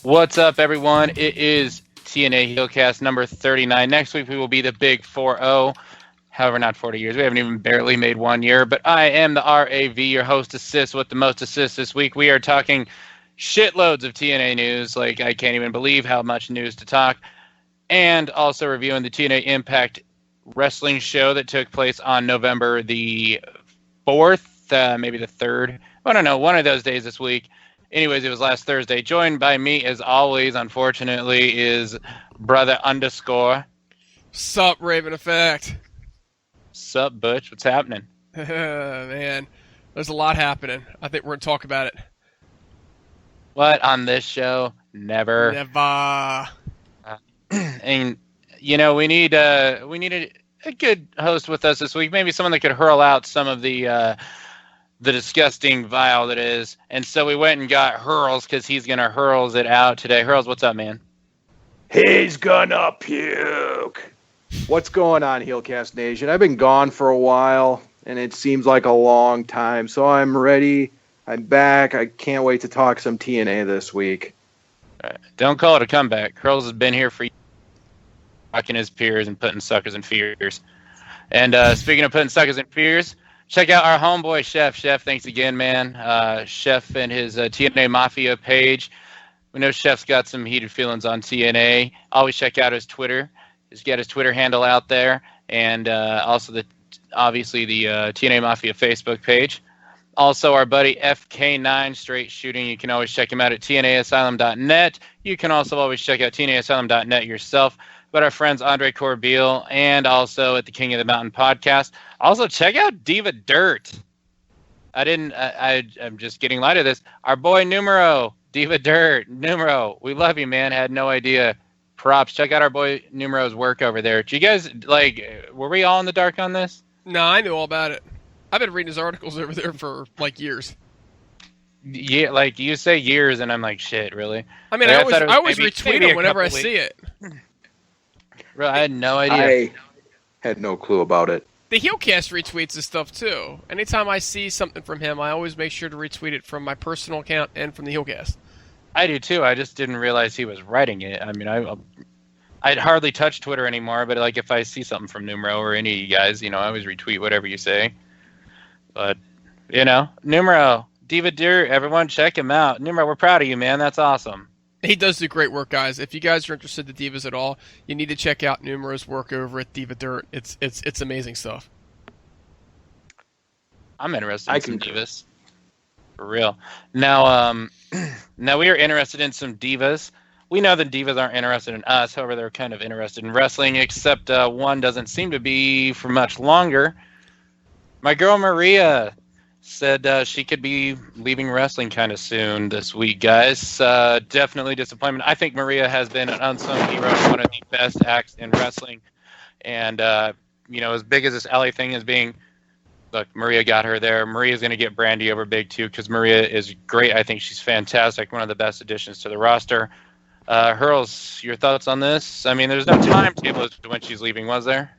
What's up, everyone? It is TNA HeelCast number 39. Next week, we will be the big 4-0. However, not 40 years. We haven't even barely made 1 year. But I am the RAV, your host assist with the most assists this week. We are talking shitloads of TNA news. Like, I can't even believe how much news to talk. And also reviewing the TNA Impact Wrestling show that took place on November the 4th, maybe the 3rd. I don't know, one of those days this week. Anyways, it was last Thursday. Joined by me, as always, unfortunately, is brother underscore. Sup, Raven Effect. Sup, Butch? What's happening? Man, there's a lot happening. I think we're going to talk about it. What? On this show? Never. Never. And, you know, we need a good host with us this week. Maybe someone that could hurl out some of the disgusting vial that is. And so we went and got Hurls because he's going to hurls it out today. Hurls, what's up, man? He's gonna puke. What's going on, HeelCast Nation? I've been gone for a while, and it seems like a long time. So I'm ready. I'm back. I can't wait to talk some TNA this week. Right. Don't call it a comeback. Hurls has been here for years, rocking his peers and putting suckers in fears. And speaking of putting suckers in fears, check out our homeboy, Chef. Chef, thanks again, man. Chef and his TNA Mafia page. We know Chef's got some heated feelings on TNA. Always check out his Twitter. He's got his Twitter handle out there. And also, obviously, the TNA Mafia Facebook page. Also, our buddy FK9 Straight Shooting. You can always check him out at TNAasylum.net. You can also always check out TNAasylum.net yourself. But our friends Andre Corbeil and also at the King of the Mountain podcast. Also, check out Diva Dirt. I'm just getting light of this. Our boy Numero, Diva Dirt. Numero, we love you, man. Had no idea. Props. Check out our boy Numero's work over there. Do you guys, were we all in the dark on this? No, I knew all about it. I've been reading his articles over there for, years. Yeah, you say years, and I'm like, shit, really? I mean, I always retweet him whenever I see it. Bro, I had no idea. I had no clue about it. The HeelCast retweets his stuff, too. Anytime I see something from him, I always make sure to retweet it from my personal account and from the HeelCast. I do, too. I just didn't realize he was writing it. I mean, I'd hardly touch Twitter anymore, but, if I see something from Numero or any of you guys, I always retweet whatever you say. But, Numero, Diva Dirt, everyone check him out. Numero, we're proud of you, man. That's awesome. He does do great work, guys. If you guys are interested in the Divas at all, you need to check out Numero's work over at Diva Dirt. It's amazing stuff. I'm interested in some Divas. For real. Now we are interested in some Divas. We know the Divas aren't interested in us. However, they're kind of interested in wrestling, except one doesn't seem to be for much longer. My girl Maria said she could be leaving wrestling kind of soon this week, guys. Definitely disappointment. I think Maria has been an unsung hero, one of the best acts in wrestling. And, as big as this LA thing is being, look, Maria got her there. Maria's going to get Brandy over big, too, because Maria is great. I think she's fantastic, one of the best additions to the roster. Hurls, your thoughts on this? I mean, there's no timetable as to when she's leaving, was there?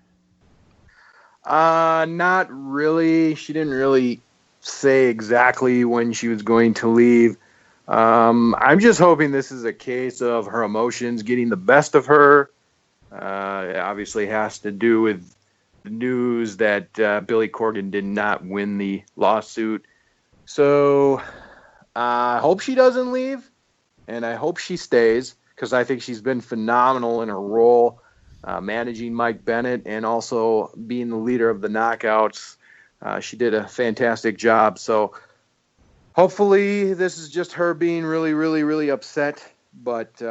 Not really. She didn't really say exactly when she was going to leave. I'm just hoping this is a case of her emotions getting the best of her. It obviously has to do with the news that Billy Corgan did not win the lawsuit. So I hope she doesn't leave, and I hope she stays, because I think she's been phenomenal in her role, managing Mike Bennett and also being the leader of the Knockouts. She did a fantastic job. So hopefully this is just her being really, really, really upset. But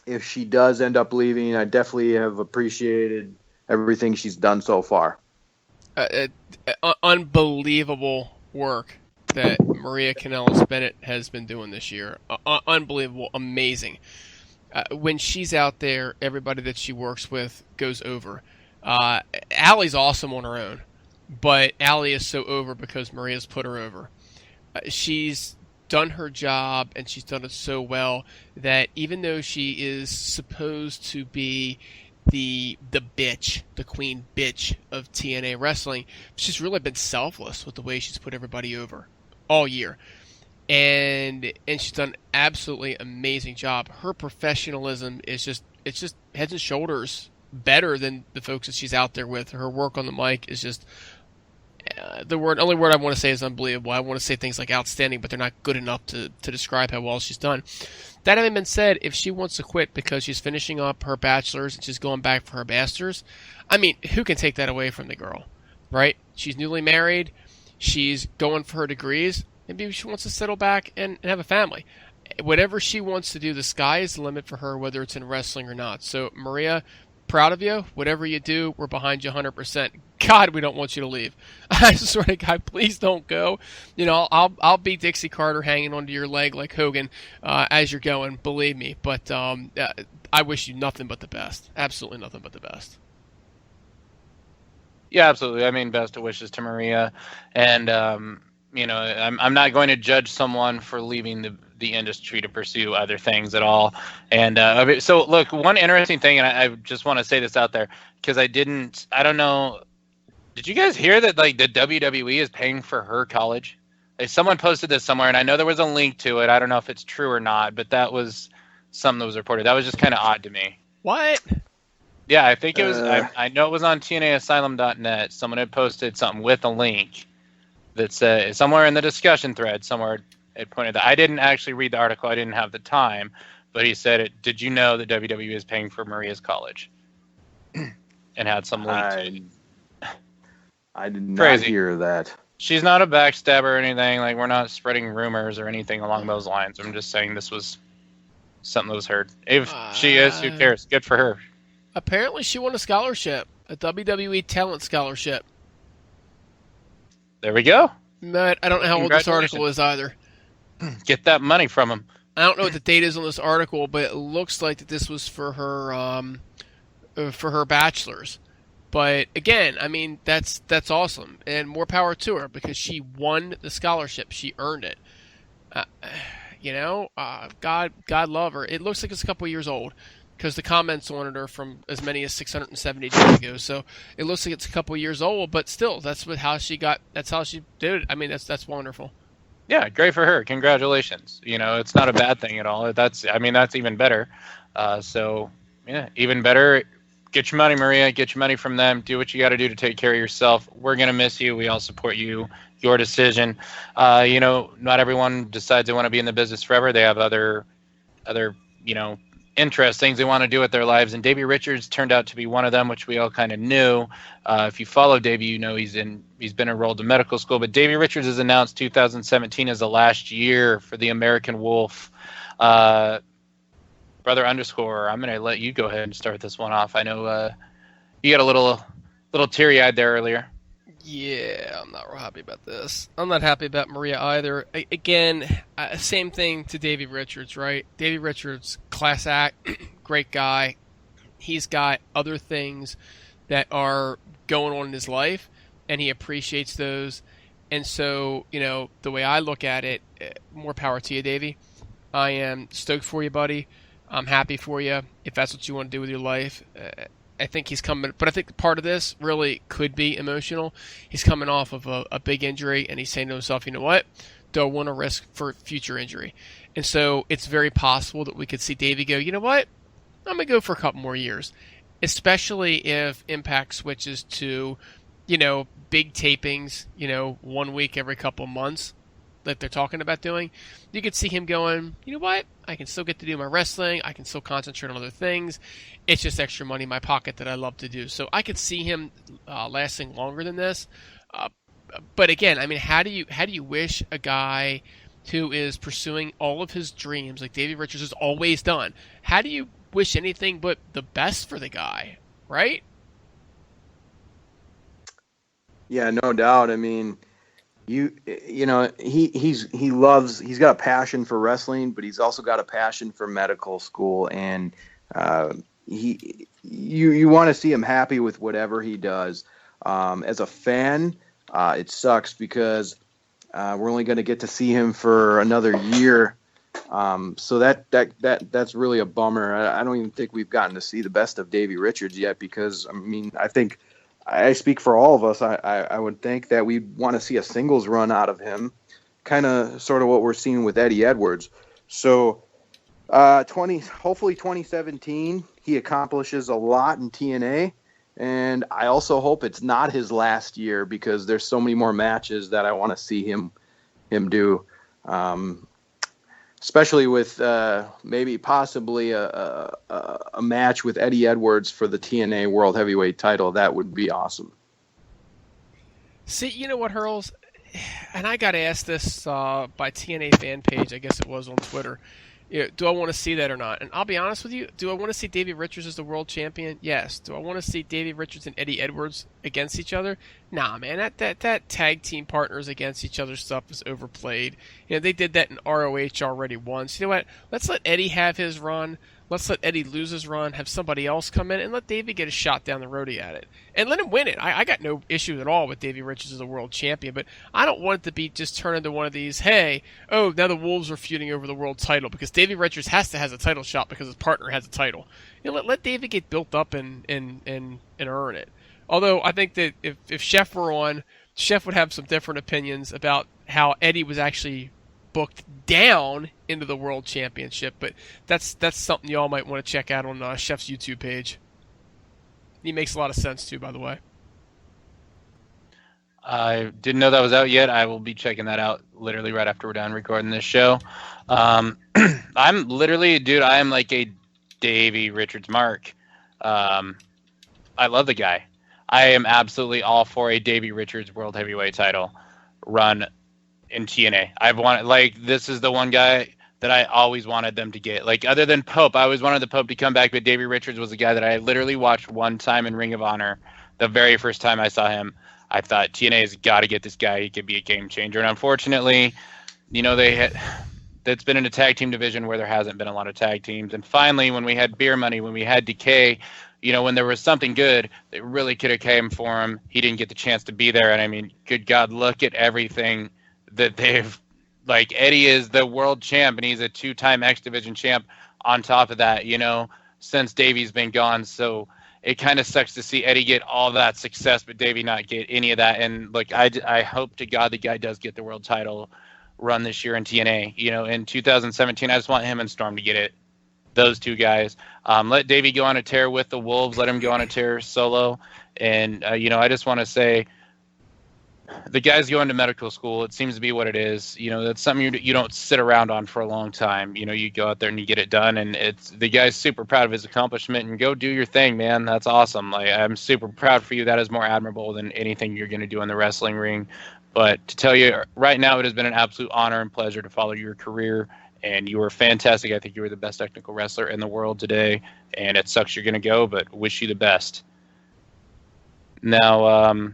if she does end up leaving, I definitely have appreciated everything she's done so far. Unbelievable work that Maria Kanelis Bennett has been doing this year. Unbelievable, amazing. When she's out there, everybody that she works with goes over. Allie's awesome on her own, but Allie is so over because Maria's put her over. She's done her job, and she's done it so well that even though she is supposed to be the bitch, the queen bitch of TNA wrestling, she's really been selfless with the way she's put everybody over all year. and she's done an absolutely amazing job. Her professionalism is just heads and shoulders better than the folks that she's out there with. Her work on the mic is just only word I want to say is unbelievable. I want to say things like outstanding, but they're not good enough to describe how well she's done. That having been said, if she wants to quit because she's finishing up her bachelor's and she's going back for her master's, I mean, who can take that away from the girl, right? She's newly married. She's going for her degrees. Maybe she wants to settle back and have a family. Whatever she wants to do, the sky is the limit for her, whether it's in wrestling or not. So, Maria, proud of you. Whatever you do, we're behind you 100%. God, we don't want you to leave. I swear to God, please don't go. You know, I'll be Dixie Carter hanging onto your leg like Hogan as you're going, believe me. But I wish you nothing but the best. Absolutely nothing but the best. Yeah, absolutely. I mean, best of wishes to Maria. And, you know, I'm not going to judge someone for leaving the industry to pursue other things at all. And so, look, one interesting thing, and I just want to say this out there, because I don't know, did you guys hear that, like, the WWE is paying for her college? Like, someone posted this somewhere, and I know there was a link to it. I don't know if it's true or not, but that was something that was reported. That was just kind of odd to me. What? Yeah, I think it was, I know it was on TNAasylum.net. Someone had posted something with a link that said, somewhere in the discussion thread, somewhere it pointed that. I didn't actually read the article. I didn't have the time, but he said, did you know that WWE is paying for Maria's college? And had some link to it. I did not Crazy. hear that. She's not a backstabber or anything. Like, we're not spreading rumors or anything along those lines. I'm just saying this was something that was heard. If she is, who cares? Good for her. Apparently she won a scholarship, a WWE talent scholarship. There we go. But I don't know how old this article is either. Get that money from him. I don't know what the date is on this article, but it looks like that this was for her bachelor's. But again, I mean, that's awesome, and more power to her because she won the scholarship. She earned it. God love her. It looks like it's a couple years old because the comments on it are from as many as 670 days ago. So it looks like it's a couple years old, but still, that's how she did it. I mean, that's wonderful. Yeah, great for her. Congratulations. You know, it's not a bad thing at all. That's even better. So yeah, even better. Get your money, Maria. Get your money from them. Do what you got to do to take care of yourself. We're going to miss you. We all support you. Your decision. You know, not everyone decides they want to be in the business forever. They have other, you know, interests, things they want to do with their lives. And Davey Richards turned out to be one of them, which we all kind of knew. If you follow Davey, you know he's been enrolled in medical school. But Davey Richards has announced 2017 as the last year for the American Wolf. Brother underscore, I'm going to let you go ahead and start this one off. I know you got a little teary-eyed there earlier. Yeah, I'm not real happy about this. I'm not happy about Maria either. Again, same thing to Davey Richards, right? Davey Richards, class act, great guy. He's got other things that are going on in his life, and he appreciates those. And so, you know, the way I look at it, more power to you, Davey. I am stoked for you, buddy. I'm happy for you if that's what you want to do with your life. I think he's coming, but I think part of this really could be emotional. He's coming off of a big injury, and he's saying to himself, you know what? Don't want to risk for future injury. And so it's very possible that we could see Davey go, you know what? I'm going to go for a couple more years, especially if Impact switches to, you know, big tapings, you know, 1 week every couple months that they're talking about doing. You could see him going, you know what? I can still get to do my wrestling. I can still concentrate on other things. It's just extra money in my pocket that I love to do. So I could see him lasting longer than this. But again, I mean, how do you wish a guy who is pursuing all of his dreams, like Davey Richards has always done, how do you wish anything but the best for the guy, right? Yeah, no doubt. I mean, you know, he's got a passion for wrestling, but he's also got a passion for medical school, and you want to see him happy with whatever he does. As a fan, it sucks because we're only going to get to see him for another year. So that's really a bummer. I don't even think we've gotten to see the best of Davey Richards yet, because I mean, I think I speak for all of us. I would think that we want to see a singles run out of him, kind of sort of what we're seeing with Eddie Edwards. So hopefully 2017, he accomplishes a lot in TNA. And I also hope it's not his last year, because there's so many more matches that I want to see him do. Especially with maybe possibly a match with Eddie Edwards for the TNA World Heavyweight title. That would be awesome. See, you know what, Hurls? And I got asked this by TNA fan page, I guess it was on Twitter. Do I want to see that or not? And I'll be honest with you, do I want to see Davey Richards as the world champion? Yes. Do I want to see Davey Richards and Eddie Edwards against each other? Nah, man, that tag team partners against each other stuff is overplayed. They did that in ROH already once. You know what? Let's let Eddie have his run. Let's let Eddie lose his run, have somebody else come in, and let Davey get a shot down the road at it. And let him win it. I got no issue at all with Davey Richards as a world champion, but I don't want it to be just turn into one of these, now the Wolves are feuding over the world title, because Davey Richards has a title shot because his partner has a title. Let Davey get built up and earn it. Although I think that if Chef were on, Chef would have some different opinions about how Eddie was actually booked down into the World Championship, but that's something y'all might want to check out on Chef's YouTube page. He makes a lot of sense too, by the way. I didn't know that was out yet. I will be checking that out literally right after we're done recording this show. I'm literally, dude, I am like a Davey Richards mark. I love the guy. I am absolutely all for a Davey Richards World Heavyweight title run in TNA. This is the one guy that I always wanted them to get. Like, other than Pope, I always wanted the Pope to come back, but Davey Richards was a guy that I literally watched one time in Ring of Honor. The very first time I saw him, I thought TNA's got to get this guy. He could be a game changer. And unfortunately, that's been in a tag team division where there hasn't been a lot of tag teams. And finally, when we had Beer Money, when we had Decay, when there was something good that really could have came for him, he didn't get the chance to be there. And I mean, good God, look at everything that they've, Eddie is the world champ, and he's a 2-time X Division champ on top of that, since Davey's been gone. So it kind of sucks to see Eddie get all that success, but Davey not get any of that. And I hope to God the guy does get the world title run this year in TNA. In 2017, I just want him and Storm to get it. Those two guys. Let Davey go on a tear with the Wolves. Let him go on a tear solo. And, I just want to say, the guy's going to medical school. It seems to be what it is. That's something you don't sit around on for a long time. You go out there and you get it done, and the guy's super proud of his accomplishment, and go do your thing, man. That's awesome. I'm super proud for you. That is more admirable than anything you're going to do in the wrestling ring. But to tell you right now, it has been an absolute honor and pleasure to follow your career, and you were fantastic. I think you were the best technical wrestler in the world today, and it sucks you're going to go, but wish you the best. Now,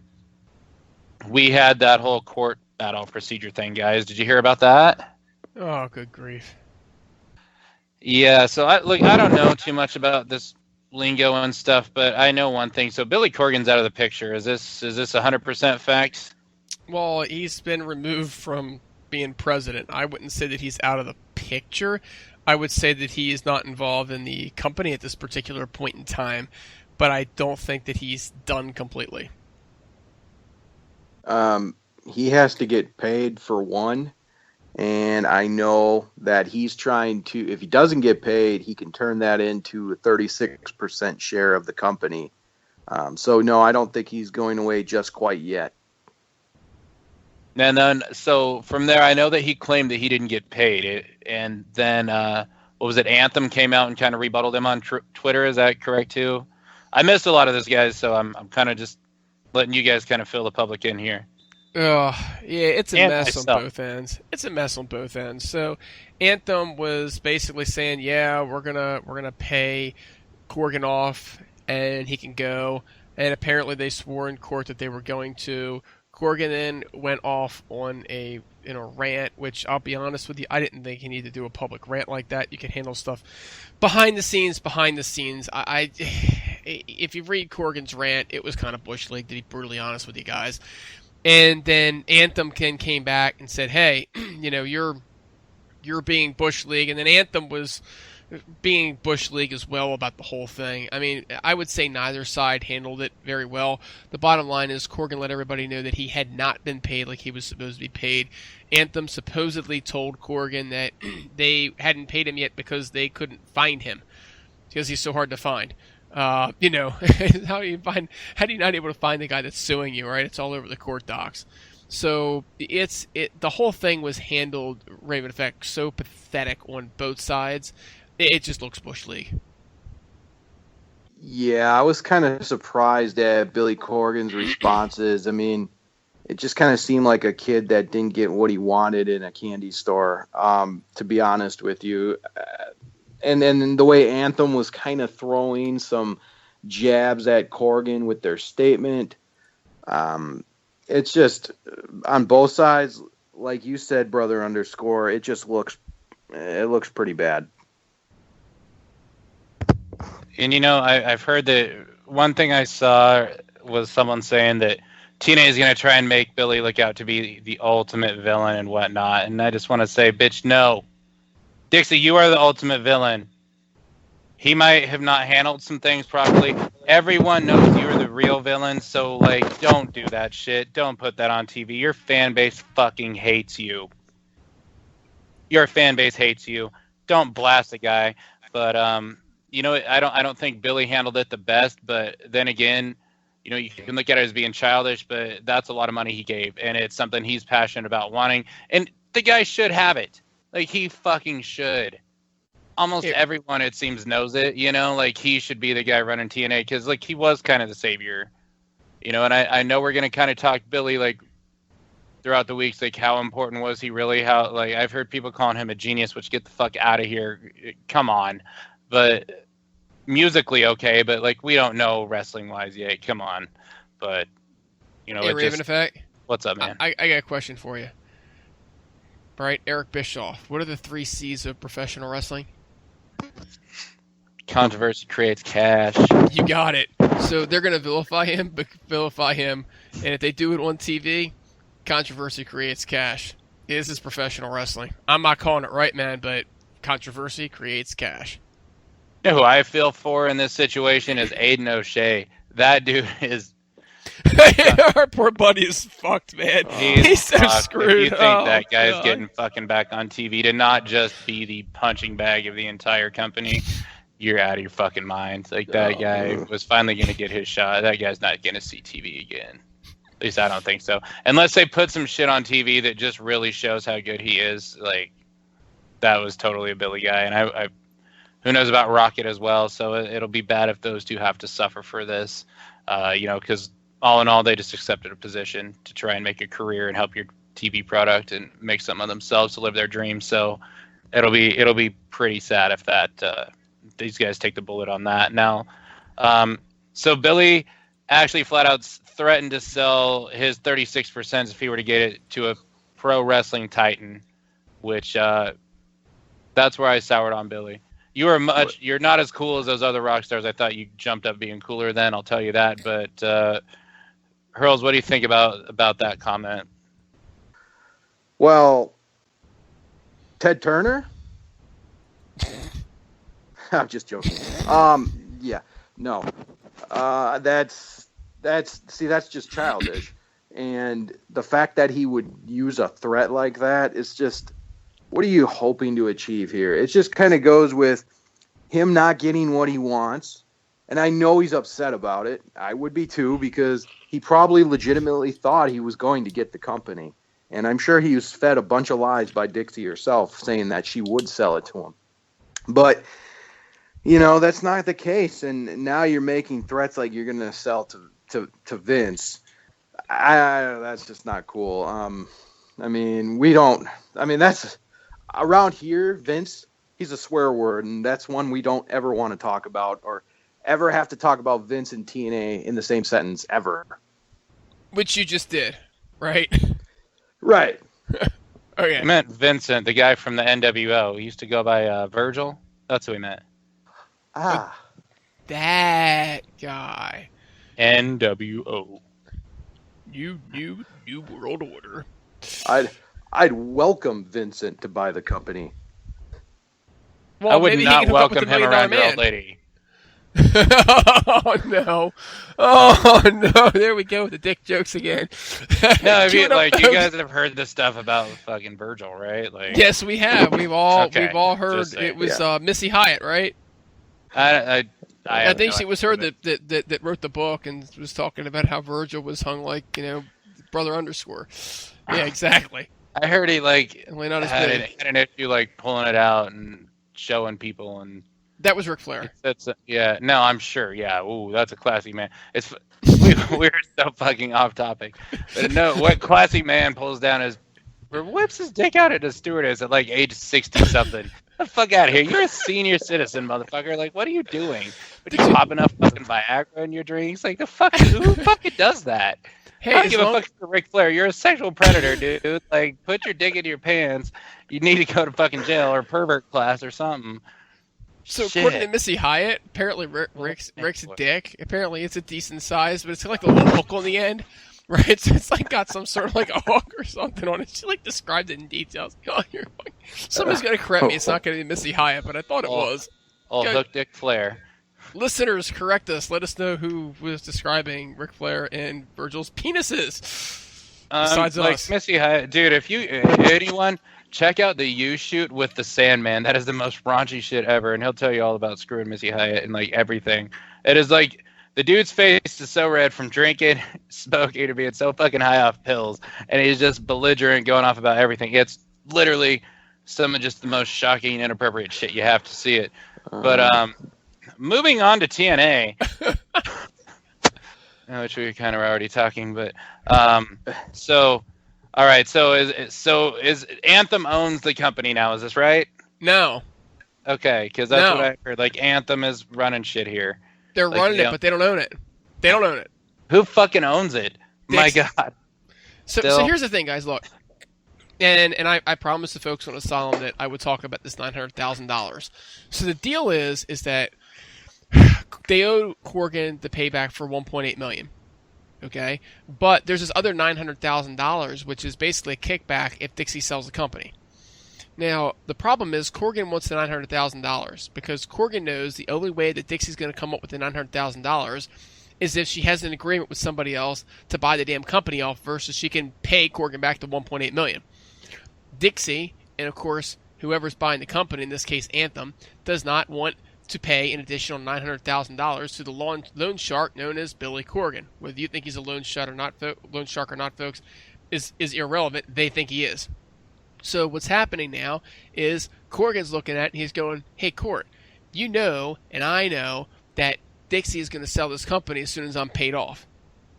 we had that whole court battle procedure thing, guys. Did you hear about that? Oh, good grief. Yeah, so I don't know too much about this lingo and stuff, but I know one thing. So Billy Corgan's out of the picture. Is this 100% fact? Well, he's been removed from being president. I wouldn't say that he's out of the picture. I would say that he is not involved in the company at this particular point in time, but I don't think that he's done completely. He has to get paid for one, and I know that he's trying to, if he doesn't get paid, he can turn that into a 36% share of the company. So no, I don't think he's going away just quite yet. And then, so from there, I know that he claimed that he didn't get paid, and then what was it? Anthem came out and kind of rebutted him on Twitter. Is that correct too? I missed a lot of this, guys, so I'm kind of just letting you guys kind of fill the public in here. Yeah, it's a mess on both ends. It's a mess on both ends. So Anthem was basically saying, yeah, we're gonna pay Corgan off and he can go. And apparently they swore in court that they were going to. Corgan then went off on a rant, which I'll be honest with you, I didn't think he needed to do a public rant like that. You can handle stuff behind the scenes. If you read Corgan's rant, it was kind of bush league, to be brutally honest with you guys. And then Anthem came back and said, hey, you're being bush league. And then Anthem was being Bush League as well about the whole thing. I mean, I would say neither side handled it very well. The bottom line is Corgan let everybody know that he had not been paid like he was supposed to be paid. Anthem supposedly told Corgan that they hadn't paid him yet because they couldn't find him because he's so hard to find. How do you not able to find the guy that's suing you, right? It's all over the court docs. So the whole thing was handled, Raven Effect, so pathetic on both sides. It just looks Bush League. Yeah, I was kind of surprised at Billy Corgan's responses. I mean, it just kind of seemed like a kid that didn't get what he wanted in a candy store, to be honest with you. And then the way Anthem was kind of throwing some jabs at Corgan with their statement, it's just on both sides, like you said, brother underscore, it looks pretty bad. And I've heard that one thing I saw was someone saying that TNA is going to try and make Billy look out to be the ultimate villain and whatnot. And I just want to say, bitch, no. Dixie, you are the ultimate villain. He might have not handled some things properly. Everyone knows you are the real villain, so, don't do that shit. Don't put that on TV. Your fan base fucking hates you. Your fan base hates you. Don't blast the guy. But, I don't think Billy handled it the best, but then again, you can look at it as being childish, but that's a lot of money he gave, and it's something he's passionate about wanting, and the guy should have it. He fucking should. Almost everyone, it seems, knows it, he should be the guy running TNA, because, he was kind of the savior, and I know we're going to kind of talk Billy, throughout the weeks, how important was he really, how, I've heard people calling him a genius, which get the fuck out of here, come on, but musically okay, but we don't know wrestling wise yet. Come on, but hey, Raven Effect. What's up, man? I got a question for you. Right, Eric Bischoff. What are the 3 C's of professional wrestling? Controversy creates cash. You got it. So they're gonna vilify him, and if they do it on TV, controversy creates cash. This is professional wrestling. I'm not calling it right, man, but controversy creates cash. You know who I feel for in this situation is Aiden O'Shea. That dude is... Our poor buddy is fucked, man. He's so screwed. If you think that guy's getting fucking back on TV to not just be the punching bag of the entire company, you're out of your fucking mind. That guy was finally going to get his shot. That guy's not going to see TV again. At least I don't think so. Unless they put some shit on TV that just really shows how good he is. That was totally a Billy guy. And I who knows about Rocket as well, so it'll be bad if those two have to suffer for this, because all in all, they just accepted a position to try and make a career and help your TV product and make something of themselves to live their dreams. So it'll be pretty sad if these guys take the bullet on that. Now, so Billy actually flat out threatened to sell his 36% if he were to get it to a pro wrestling titan, which that's where I soured on Billy. You're not as cool as those other rock stars. I thought you jumped up being cooler then, I'll tell you that. But Hurls, what do you think about that comment? Well, Ted Turner? I'm just joking. Yeah, no. That's just childish. And the fact that he would use a threat like that is just, what are you hoping to achieve here? It just kind of goes with him not getting what he wants. And I know he's upset about it. I would be too, because he probably legitimately thought he was going to get the company. And I'm sure he was fed a bunch of lies by Dixie herself saying that she would sell it to him. But, that's not the case. And now you're making threats like you're going to sell to Vince. That's just not cool. That's around here, Vince, he's a swear word, and that's one we don't ever want to talk about or ever have to talk about Vince and TNA in the same sentence ever. Which you just did, right? Right. Okay. I meant Vincent, the guy from the NWO. He used to go by Virgil. That's who he meant. Ah. That guy. NWO. New world order. I'd welcome Vincent to buy the company. Well, I would maybe not he can hook up with welcome the him $1 around your million old lady. Oh no! Oh no! There we go with the dick jokes again. No, I mean, Queuing up like, you those- guys have heard the stuff about fucking Virgil, right? Like, Yes, we have. We've all Okay, heard. just saying. It was Missy Hyatt, right? I I think no she was idea, her that wrote the book and was talking about how Virgil was hung like brother underscore. Yeah, exactly. I heard he like Only not as had big. an issue like pulling it out and showing people, and That was Ric Flair. that's yeah. No, I'm sure. Yeah. Ooh, that's a classy man. It's we're so fucking off topic, but no, what classy man pulls down his or whips his dick out at a stewardess at like age 60 something? Get the fuck out of here! You're a senior citizen, motherfucker. Like, what are you doing? What are you popping up fucking Viagra in your drinks? Like, who fucking does that? Hey, I don't as give a long- fuck for Ric Flair. You're a sexual predator, dude. Like, put your dick in your pants. You need to go to fucking jail or pervert class or something. So Shit. according to Missy Hyatt, apparently Rick's boy. dick, apparently it's a decent size, but it's got like a little hook on the end, right? So it's like got some sort of like a hook or something on it. She like described it in details. Oh, somebody's gonna correct me. It's not gonna be Missy Hyatt, but I thought it was. Oh, Go- hook dick Flair. Listeners, correct us. Let us know who was describing Ric Flair and Virgil's penises. Besides like us. Missy Hyatt, dude. If you anyone check out the U shoot with the Sandman, that is the most raunchy shit ever, and he'll tell you all about screwing Missy Hyatt and like everything. It is like the dude's face is so red from drinking, smoking, or being so fucking high off pills, and he's just belligerent, going off about everything. It's literally some of just the most shocking, inappropriate shit. You have to see it. But moving on to TNA. Which we kind of were already talking, but so all right, so is Anthem owns the company now? Is this right? No, Okay, because that's No. what I heard. Like Anthem is running shit here. they're Like, running they it, don't- but they don't own it. They don't own it. Who fucking owns it? My Dixie. God. So Still. here's the thing, guys. Look, and I promised the folks on Asylum that I would talk about this $900,000. So the deal is that they owe Corgan the payback for $1.8 million. Okay, but there's this other $900,000, which is basically a kickback if Dixie sells the company. Now the problem is Corgan wants the $900,000 because Corgan knows the only way that Dixie's going to come up with the $900,000 is if she has an agreement with somebody else to buy the damn company off versus she can pay Corgan back the $1.8 million. Dixie, and of course whoever's buying the company, in this case Anthem, does not want to pay an additional $900,000 to the loan shark known as Billy Corgan. Whether you think he's a loan shark or not, folks, is irrelevant. They think he is. So what's happening now is Corgan's looking at it and he's going, hey, Court, you know and I know that Dixie is going to sell this company as soon as I'm paid off.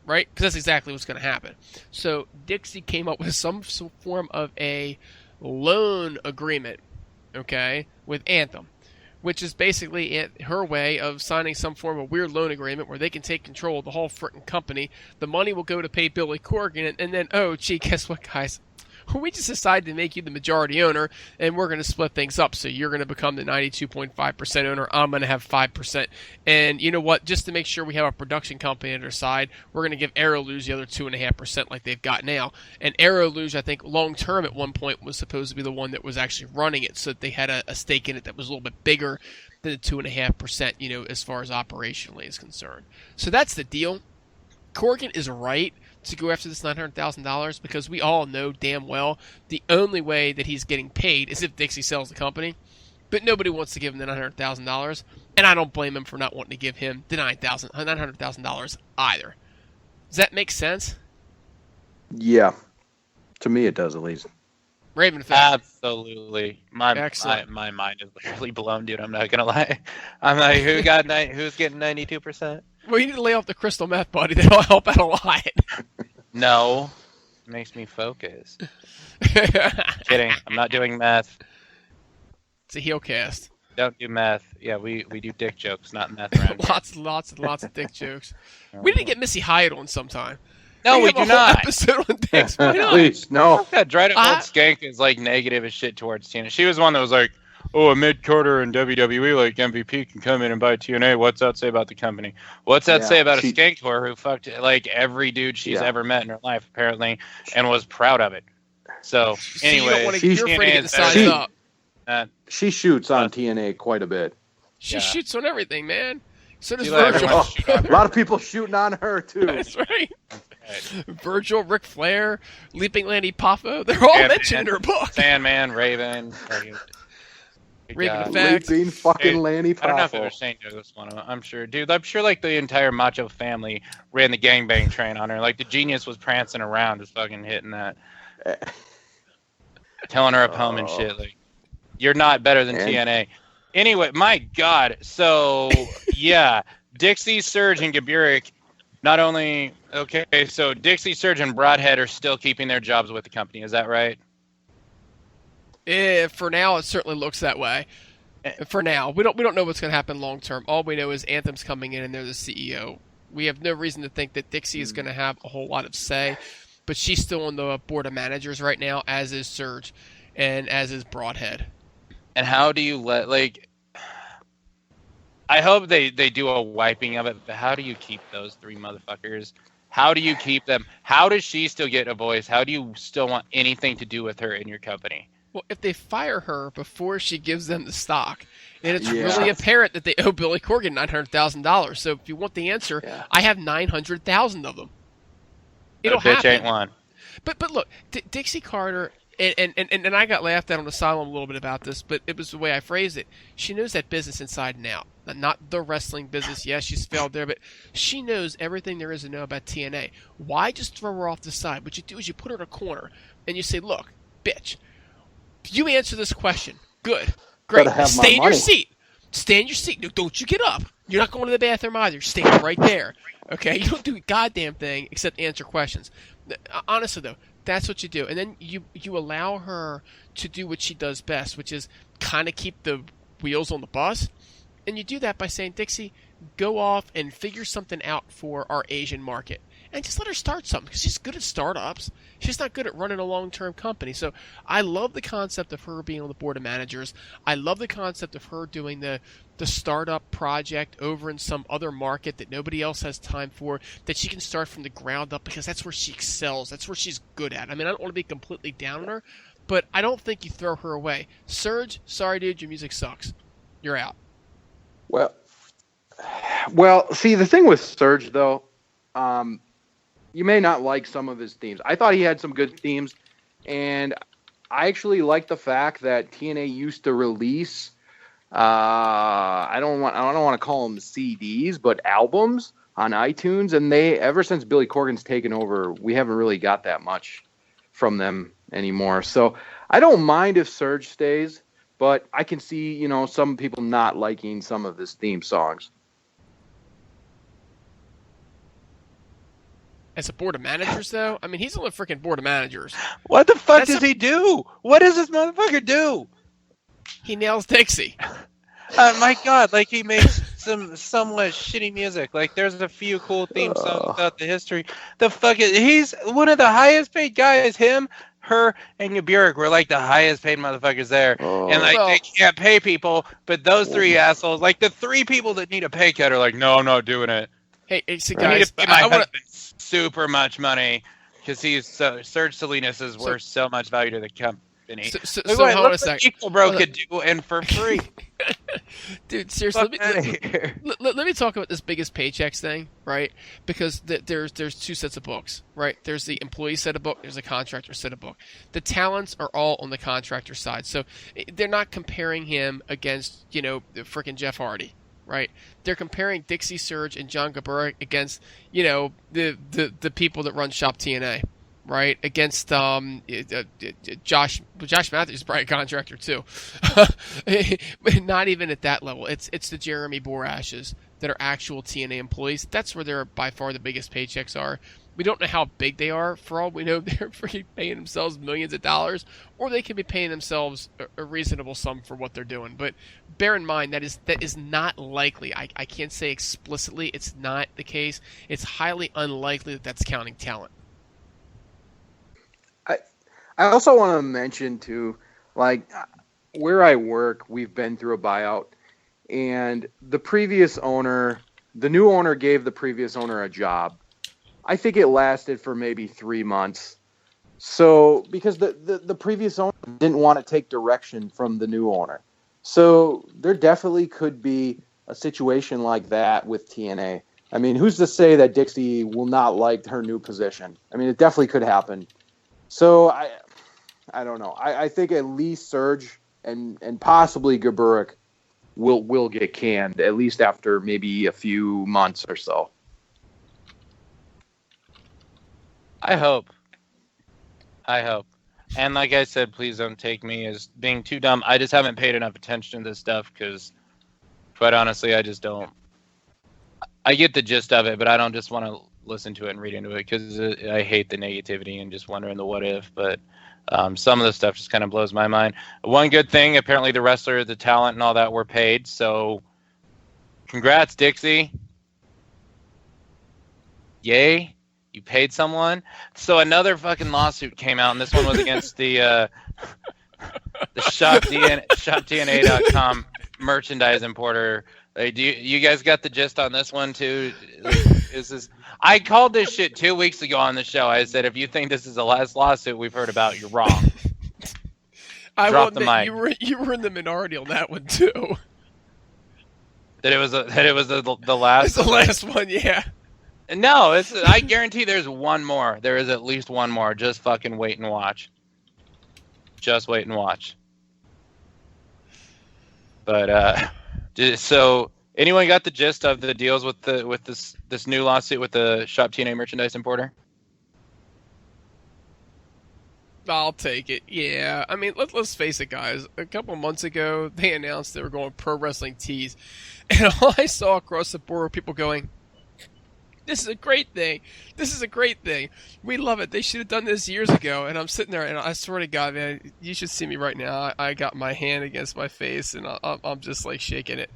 Right? Because that's exactly what's going to happen. So Dixie came up with some form of a loan agreement, okay, with Anthem, which is basically her way of signing some form of weird loan agreement where they can take control of the whole frickin' company. The money will go to pay Billy Corgan, and then, oh, gee, guess what, guys? We just decided to make you the majority owner, and we're going to split things up. So you're going to become the 92.5% owner. I'm going to have 5%. And you know what? Just to make sure we have a production company on our side, we're going to give Aeroluge the other 2.5% like they've got now. And Aeroluge, I think, long term at one point was supposed to be the one that was actually running it, so that they had a stake in it that was a little bit bigger than the 2.5%, as far as operationally is concerned. So that's the deal. Corgan is right to go after this $900,000 because we all know damn well the only way that he's getting paid is if Dixie sells the company. But nobody wants to give him the $900,000, and I don't blame him for not wanting to give him the $900,000 either. Does that make sense? Yeah, to me it does at least. Raven, Absolutely. My Excellent. my mind is literally blown, dude. I'm not gonna lie. I'm like, who's getting 92%? well, you need to lay off the crystal meth, buddy. That'll help out a lot. No, it makes me focus. Kidding. I'm not doing meth. It's a HeelCast. Don't do meth. Yeah, we do dick jokes, not meth around here. lots of dick jokes. We need to get Missy Hyatt on sometime. No, we have do a whole not. Episode on dicks. Why not? Please, no. Yeah, dried up I- old skank is like negative as shit towards TNA. She was one that was like, oh, a mid-quarter in WWE like MVP can come in and buy TNA. What's that say about the company? What's that Yeah, say about a she- skank whore who fucked like every dude she's Yeah. ever met in her life apparently and was proud of it? So So you don't anyway, want to, you're afraid to get the size she- up. She shoots on TNA quite a bit. She shoots on everything, man. So does She let Virgil. everyone shoot on A lot of people shooting on her too. That's right. Right. Virgil, Ric Flair, Leaping Lanny Poffo, they're all mentioned in her book. Sandman, Raven. Raven Effect. Leaping fucking Dude, Lanny I don't know if it Poffo. was Shane Douglas one. I'm sure, dude. I'm sure like the entire Macho family ran the gangbang train on her. Like the Genius was prancing around, just fucking hitting that, telling her up home and shit. Like, you're not better than TNA. Anyway, my God. So yeah, Dixie, Surge, and Gaburik. Not only so Dixie, Surge, and Broadhead are still keeping their jobs with the company. Is that right? For now, it certainly looks that way. For now, we don't know what's going to happen long term. All we know is Anthem's coming in and they're the CEO. We have no reason to think that Dixie is going to have a whole lot of say, but she's still on the board of managers right now, as is Surge, and as is Broadhead. And how do you I hope they do a wiping of it, but how do you keep those three motherfuckers? How do you keep them? How does she still get a voice? How do you still want anything to do with her in your company? Well, if they fire her before she gives them the stock, then it's really apparent that they owe Billy Corgan $900,000. So if you want the answer, I have 900,000 of them. It'll happen. Bitch ain't one. But look, Dixie Carter, and I got laughed at on Asylum a little bit about this, but it was the way I phrased it. She knows that business inside and out. Not the wrestling business. Yes, she's failed there, but she knows everything there is to know about TNA. Why just throw her off the side? What you do is you put her in a corner, and you say, look, bitch, you answer this question. Good. Great. Stay in your seat. Stay in your seat. No, don't you get up. You're not going to the bathroom either. Stand right there. Okay? You don't do a goddamn thing except answer questions. Honestly, though, that's what you do. And then you allow her to do what she does best, which is kind of keep the wheels on the bus. And you do that by saying, Dixie, go off and figure something out for our Asian market. And just let her start something, because she's good at startups. She's not good at running a long-term company. So I love the concept of her being on the board of managers. I love the concept of her doing the startup project over in some other market that nobody else has time for, that she can start from the ground up, because that's where she excels. That's where she's good at. I mean, I don't want to be completely down on her, but I don't think you throw her away. Surge, sorry, dude, your music sucks. You're out. Well, see, the thing with Surge, though, you may not like some of his themes. I thought he had some good themes, and I actually like the fact that TNA used to release, I don't want to call them CDs, but albums on iTunes, and ever since Billy Corgan's taken over, we haven't really got that much from them anymore. So I don't mind if Surge stays, but I can see, some people not liking some of his theme songs. As a board of managers, though? I mean, he's on the freaking board of managers. What the fuck does he do? What does this motherfucker do? He nails Dixie. My God, like he makes some somewhat shitty music. Like there's a few cool theme songs throughout the history. He's one of the highest paid guys. Him, her, and Gaburik were like the highest paid motherfuckers there. And like they can't pay people, but those three assholes, like the three people that need a pay cut, are like, no, I'm not doing it. Hey, so guys, I want super much money because Serge Salinas is worth so much value to the company. So hold on a second. Equal Bro could do and for free. Dude, seriously, let me talk about this biggest paychecks thing, right? Because there's two sets of books, right? There's the employee set of book, there's a contractor set of book. The talents are all on the contractor side, so they're not comparing him against, the freaking Jeff Hardy. Right, they're comparing Dixie, Surge, and John Gaburik against, the people that run Shop TNA, right? Against Josh Matthews is probably a contractor too, but not even at that level. It's the Jeremy Borashes that are actual TNA employees. That's where they're by far the biggest paychecks are. We don't know how big they are. For all we know, they're freaking paying themselves millions of dollars, or they can be paying themselves a reasonable sum for what they're doing. But bear in mind, that is not likely. I can't say explicitly it's not the case. It's highly unlikely that that's counting talent. I also want to mention, too, like, where I work, we've been through a buyout, and the new owner gave the previous owner a job. I think it lasted for maybe 3 months. So, because the previous owner didn't want to take direction from the new owner. So, there definitely could be a situation like that with TNA. I mean, who's to say that Dixie will not like her new position? I mean, it definitely could happen. So, I don't know. I think at least Surge and possibly Gaburik will get canned, at least after maybe a few months or so. I hope. And like I said, please don't take me as being too dumb. I just haven't paid enough attention to this stuff because, quite honestly, I just don't. I get the gist of it, but I don't just want to listen to it and read into it because I hate the negativity and just wondering the what if. But some of the stuff just kind of blows my mind. One good thing, apparently the wrestler, the talent, and all that were paid. So, congrats, Dixie. Yay. You paid someone. So another fucking lawsuit came out, and this one was against the ShopTNA.com merchandise importer. Do you guys got the gist on this one too? I called this shit 2 weeks ago on the show. I said, if you think this is the last lawsuit we've heard about, you're wrong. Drop the mic. You were in the minority on that one too. That it was the last. It's the last one, yeah. No, I guarantee there's one more. There is at least one more. Just fucking wait and watch. Just wait and watch. But so anyone got the gist of the deals with this new lawsuit with the Shop TNA merchandise importer? I'll take it. Yeah, I mean, let's face it, guys. A couple months ago, they announced they were going pro wrestling tees, and all I saw across the board were people going, "This is a great thing. This is a great thing. We love it. They should have done this years ago." And I'm sitting there, and I swear to God, man, you should see me right now. I got my hand against my face, and I'm just like shaking it.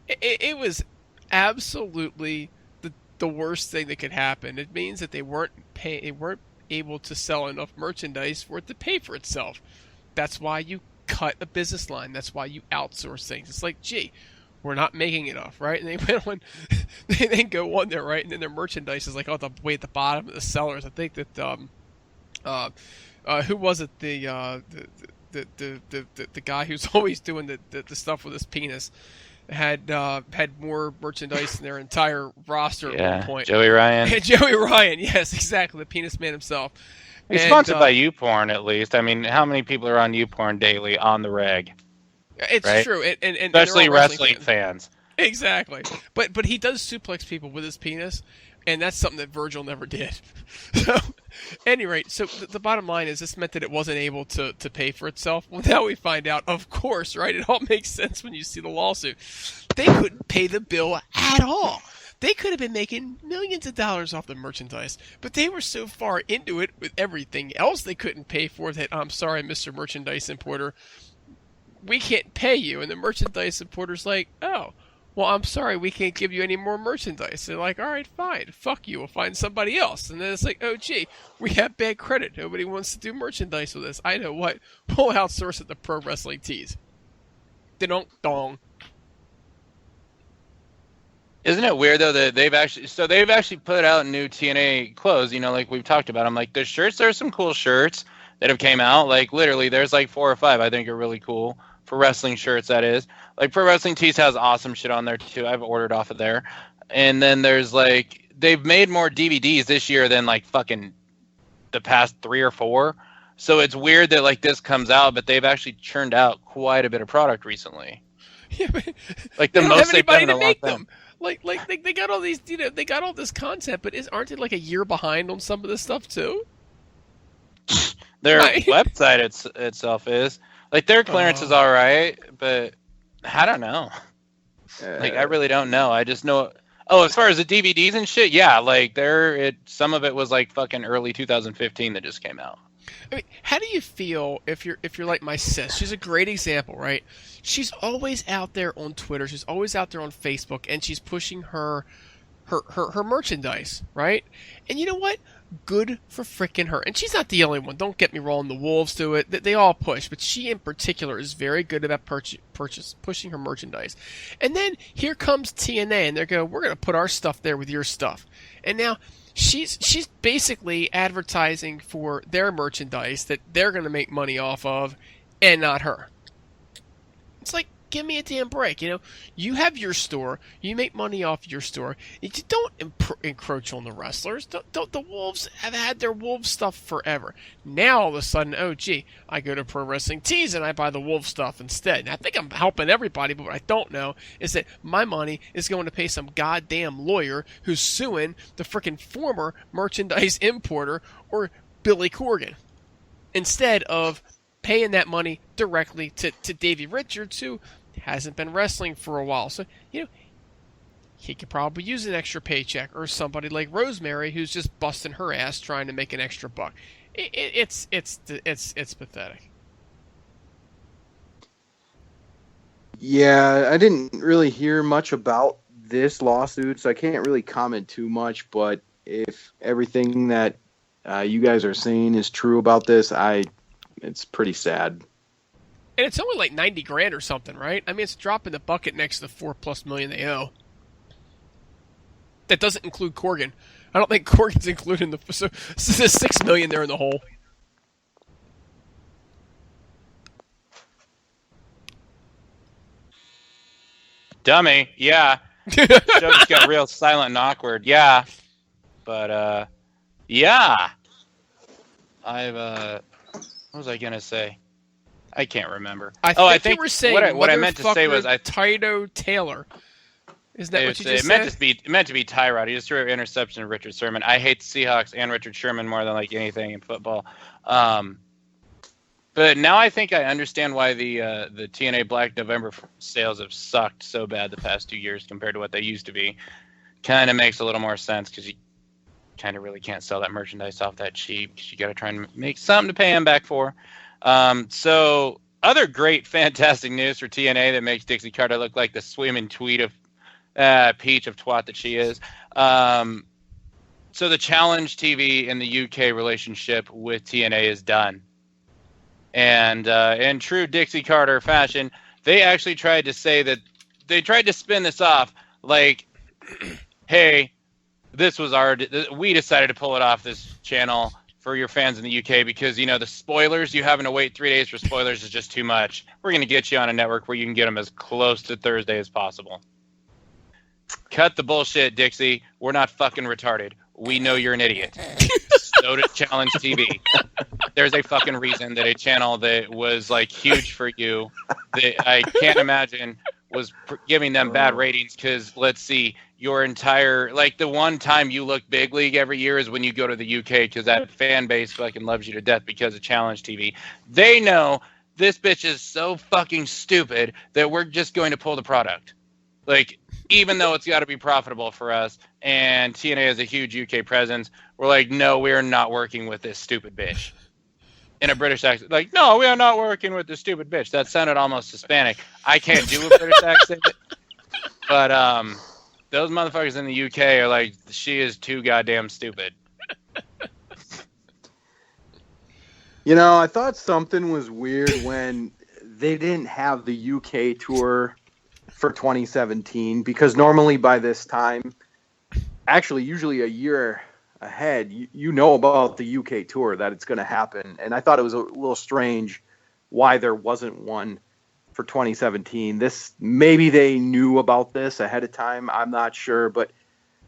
It was absolutely the worst thing that could happen. It means that they weren't able to sell enough merchandise for it to pay for itself. That's why you cut a business line. That's why you outsource things. It's like, gee, we're not making enough, right? And they went on, they then go on there, right? And then their merchandise is like, way at the bottom of the sellers. I think that who was it? The guy who's always doing the stuff with his penis had more merchandise than their entire roster at one point. Joey Ryan. Joey Ryan, yes, exactly, the penis man himself. He's sponsored by YouPorn, at least. I mean, how many people are on YouPorn daily on the reg? It's right? true, and especially wrestling fans. Exactly, but he does suplex people with his penis, and that's something that Virgil never did. So, at any rate, so the bottom line is this meant that it wasn't able to pay for itself. Well, now we find out, of course, right? It all makes sense when you see the lawsuit. They couldn't pay the bill at all. They could have been making millions of dollars off the merchandise, but they were so far into it with everything else they couldn't pay for that, I'm sorry, Mr. Merchandise Importer, we can't pay you. And the merchandise importer's like, oh, well, I'm sorry, we can't give you any more merchandise. They're like, all right, fine, fuck you, we'll find somebody else. And then it's like, oh, gee, we have bad credit. Nobody wants to do merchandise with us. I know what, we'll outsource it to Pro Wrestling Tees. Dong. Isn't it weird though that they've actually put out new TNA clothes? You know, like we've talked about. I'm like, the shirts. There's some cool shirts that have came out. Like literally, there's like 4 or 5 I think are really cool for wrestling shirts. That is, like Pro Wrestling Tees has awesome shit on there too. I've ordered off of there. And then there's like they've made more DVDs this year than like fucking the past 3 or 4. So it's weird that like this comes out, but they've actually churned out quite a bit of product recently. Yeah, but like the most they've done in a long time. Like they got all these, they got all this content, but aren't they like a year behind on some of this stuff too? Their website itself is like their clearance is all right, but I don't know. Like I really don't know. I just know. Oh, as far as the DVDs and shit, yeah, like some of it was like fucking early 2015 that just came out. I mean, how do you feel if you're like my sis? She's a great example, right? She's always out there on Twitter. She's always out there on Facebook, and she's pushing her merchandise, right? And you know what? Good for frickin' her. And she's not the only one. Don't get me wrong. The Wolves do it. They all push, but she in particular is very good about pushing her merchandise. And then here comes TNA, and they're going, we're going to put our stuff there with your stuff. And now she's basically advertising for their merchandise that they're going to make money off of, and not her. It's like, give me a damn break. You have your store. You make money off your store. You don't encroach on the wrestlers. The Wolves have had their Wolves stuff forever. Now all of a sudden, oh gee, I go to Pro Wrestling Tees and I buy the Wolves stuff instead. And I think I'm helping everybody, but what I don't know is that my money is going to pay some goddamn lawyer who's suing the frickin' former merchandise importer or Billy Corgan, instead of paying that money directly to Davey Richards, who hasn't been wrestling for a while. So, he could probably use an extra paycheck, or somebody like Rosemary who's just busting her ass trying to make an extra buck. It's pathetic. Yeah, I didn't really hear much about this lawsuit, so I can't really comment too much, but if everything that you guys are saying is true about this, it's pretty sad. And it's only like $90,000 or something, right? I mean, it's a drop in the bucket next to the $4+ million they owe. That doesn't include Corgan. I don't think Corgan's included in the... So there's $6 million there in the hole. Dummy, yeah. Show just got real silent and awkward. Yeah. But, yeah. What was I going to say? I can't remember. I think you were saying what I meant to say was Tito Taylor. Isn't that what you just said? It meant to be Tyrod. He just threw an interception to Richard Sherman. I hate the Seahawks and Richard Sherman more than like anything in football. But now I think I understand why the TNA Black November sales have sucked so bad the past 2 years compared to what they used to be. Kind of makes a little more sense because you kind of really can't sell that merchandise off that cheap because you got to try and make something to pay them back for. So other great, fantastic news for TNA that makes Dixie Carter look like the swimming tweet of peach of twat that she is. So the Challenge TV and the UK relationship with TNA is done. And in true Dixie Carter fashion, they actually tried to say that they tried to spin this off like, hey, we decided to pull it off this channel for your fans in the UK because, the spoilers, you having to wait 3 days for spoilers is just too much. We're going to get you on a network where you can get them as close to Thursday as possible. Cut the bullshit, Dixie. We're not fucking retarded. We know you're an idiot. So does Challenge TV. There's a fucking reason that a channel that was like huge for you that I can't imagine was giving them bad ratings because, let's see, your entire, like the one time you look big league every year is when you go to the UK because that fan base fucking loves you to death because of Challenge TV. They know this bitch is so fucking stupid that we're just going to pull the product. Like, even though it's got to be profitable for us and TNA has a huge UK presence, we're like, no, we're not working with this stupid bitch. In a British accent. Like, no, we are not working with this stupid bitch. That sounded almost Hispanic. I can't do a British accent. But those motherfuckers in the UK are like, she is too goddamn stupid. I thought something was weird when they didn't have the UK tour for 2017 because normally by this time, actually usually a year ahead, you know about the UK tour, that it's going to happen. And I thought it was a little strange why there wasn't one for 2017. Maybe they knew about this ahead of time. I'm not sure. But,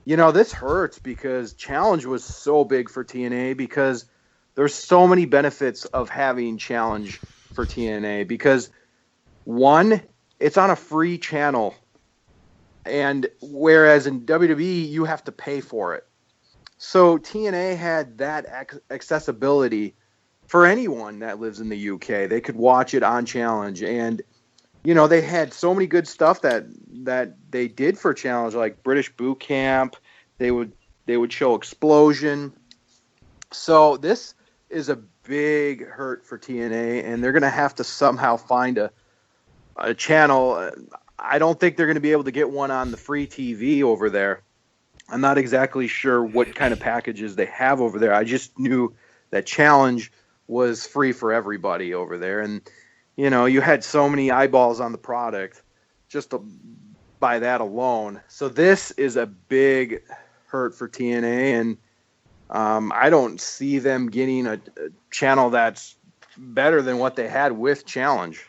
this hurts because Challenge was so big for TNA because there's so many benefits of having Challenge for TNA because, one, it's on a free channel. And whereas in WWE, you have to pay for it. So TNA had that accessibility for anyone that lives in the UK. They could watch it on Challenge. And, they had so many good stuff that they did for Challenge, like British Boot Camp. They would show Explosion. So this is a big hurt for TNA, and they're going to have to somehow find a channel. I don't think they're going to be able to get one on the free TV over there. I'm not exactly sure what kind of packages they have over there. I just knew that Challenge was free for everybody over there. And, you had so many eyeballs on the product just by that alone. So this is a big hurt for TNA. And, I don't see them getting a channel that's better than what they had with Challenge.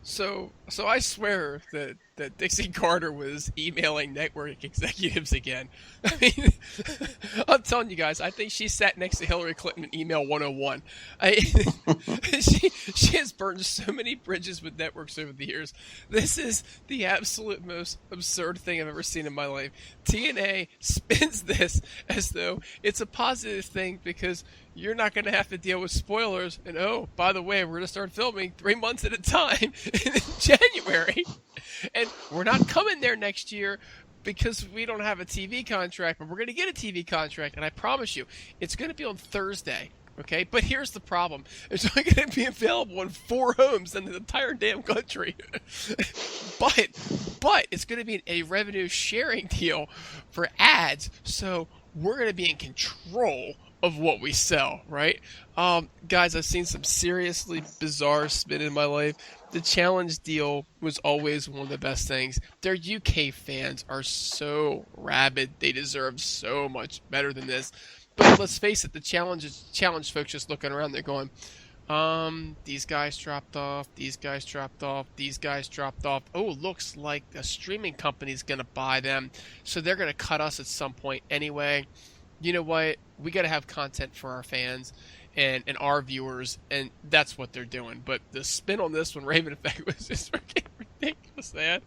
So I swear that Dixie Carter was emailing network executives again. I mean, I'm telling you guys, I think she sat next to Hillary Clinton in email 101. She has burned so many bridges with networks over the years. This is the absolute most absurd thing I've ever seen in my life. TNA spins this as though it's a positive thing because you're not going to have to deal with spoilers. And oh, by the way, we're going to start filming 3 months at a time in January. And we're not coming there next year because we don't have a TV contract, but we're going to get a TV contract. And I promise you, it's going to be on Thursday. Okay, but here's the problem. It's only going to be available in 4 homes in the entire damn country. but it's going to be a revenue sharing deal for ads. So we're going to be in control of what we sell, right? Guys, I've seen some seriously bizarre spin in my life. The Challenge deal was always one of the best things. Their UK fans are so rabid. They deserve so much better than this. But let's face it, the Challenge folks just looking around, they're going, these guys dropped off, these guys dropped off, these guys dropped off. Oh, looks like a streaming company's going to buy them, so they're going to cut us at some point anyway. You know what? We got to have content for our fans and our viewers, and that's what they're doing. But the spin on this one, Raven Effect, was just freaking ridiculous, man.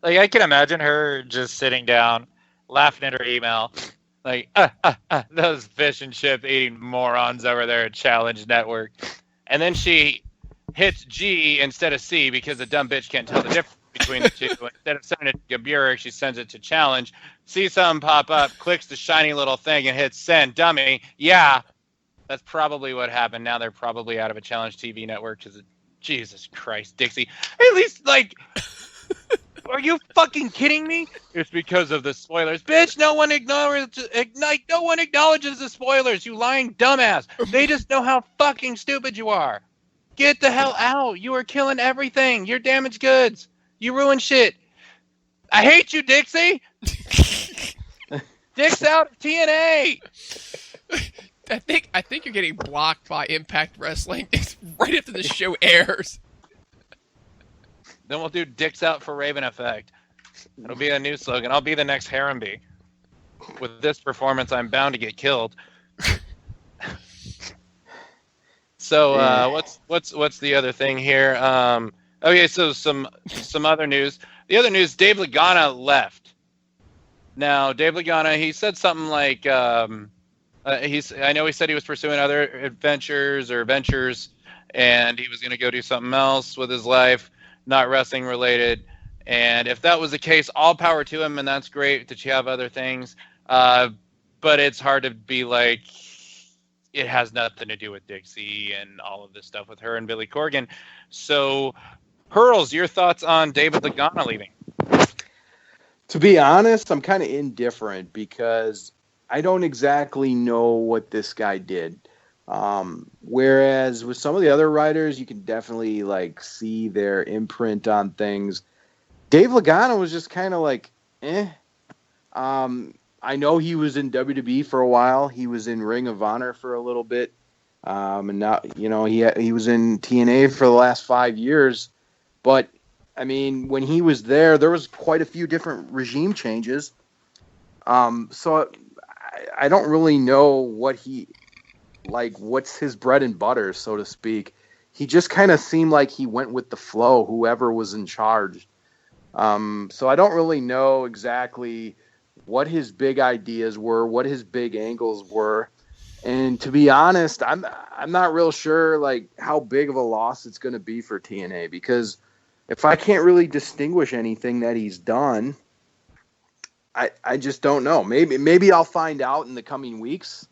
Like, I can imagine her just sitting down, laughing at her email, like, those fish and chip eating morons over there at Challenge Network. And then she hits G instead of C because the dumb bitch can't tell the difference between the two. Instead of sending it to Gaburik, she sends it to Challenge. Sees something pop up, clicks the shiny little thing, and hits send. Dummy. Yeah, that's probably what happened. Now they're probably out of a Challenge TV network because Jesus Christ, Dixie. At least, like, are you fucking kidding me? It's because of the spoilers. Bitch, no one acknowledges the spoilers, you lying dumbass. They just know how fucking stupid you are. Get the hell out. You are killing everything. You're damaged goods. You ruin shit. I hate you, Dixie. Dix out of TNA. I think you're getting blocked by Impact Wrestling. It's right after the show airs. Then we'll do Dicks out for Raven Effect. It'll be a new slogan. I'll be the next Harrenby. With this performance, I'm bound to get killed. So what's the other thing here? Okay, so some other news. The other news: Dave Lagana left. Now, Dave Lagana, he said something like, I know he said he was pursuing other ventures, and he was going to go do something else with his life, not wrestling related. And if that was the case, all power to him, and that's great that you have other things. But it's hard to be like, it has nothing to do with Dixie and all of this stuff with her and Billy Corgan. So, Hurls, your thoughts on David Lagana leaving? To be honest, I'm kind of indifferent because I don't exactly know what this guy did. Whereas with some of the other writers, you can definitely like see their imprint on things. Dave Lagana was just kind of like, eh. I know he was in WWE for a while. He was in Ring of Honor for a little bit. And now, he was in TNA for the last 5 years. But, I mean, when he was there was quite a few different regime changes. So I don't really know what's his bread and butter, so to speak. He just kind of seemed like he went with the flow, whoever was in charge. So I don't really know exactly what his big ideas were, what his big angles were. And to be honest, I'm not real sure like how big of a loss it's going to be for TNA, because if I can't really distinguish anything that he's done, I just don't know. Maybe I'll find out in the coming weeks,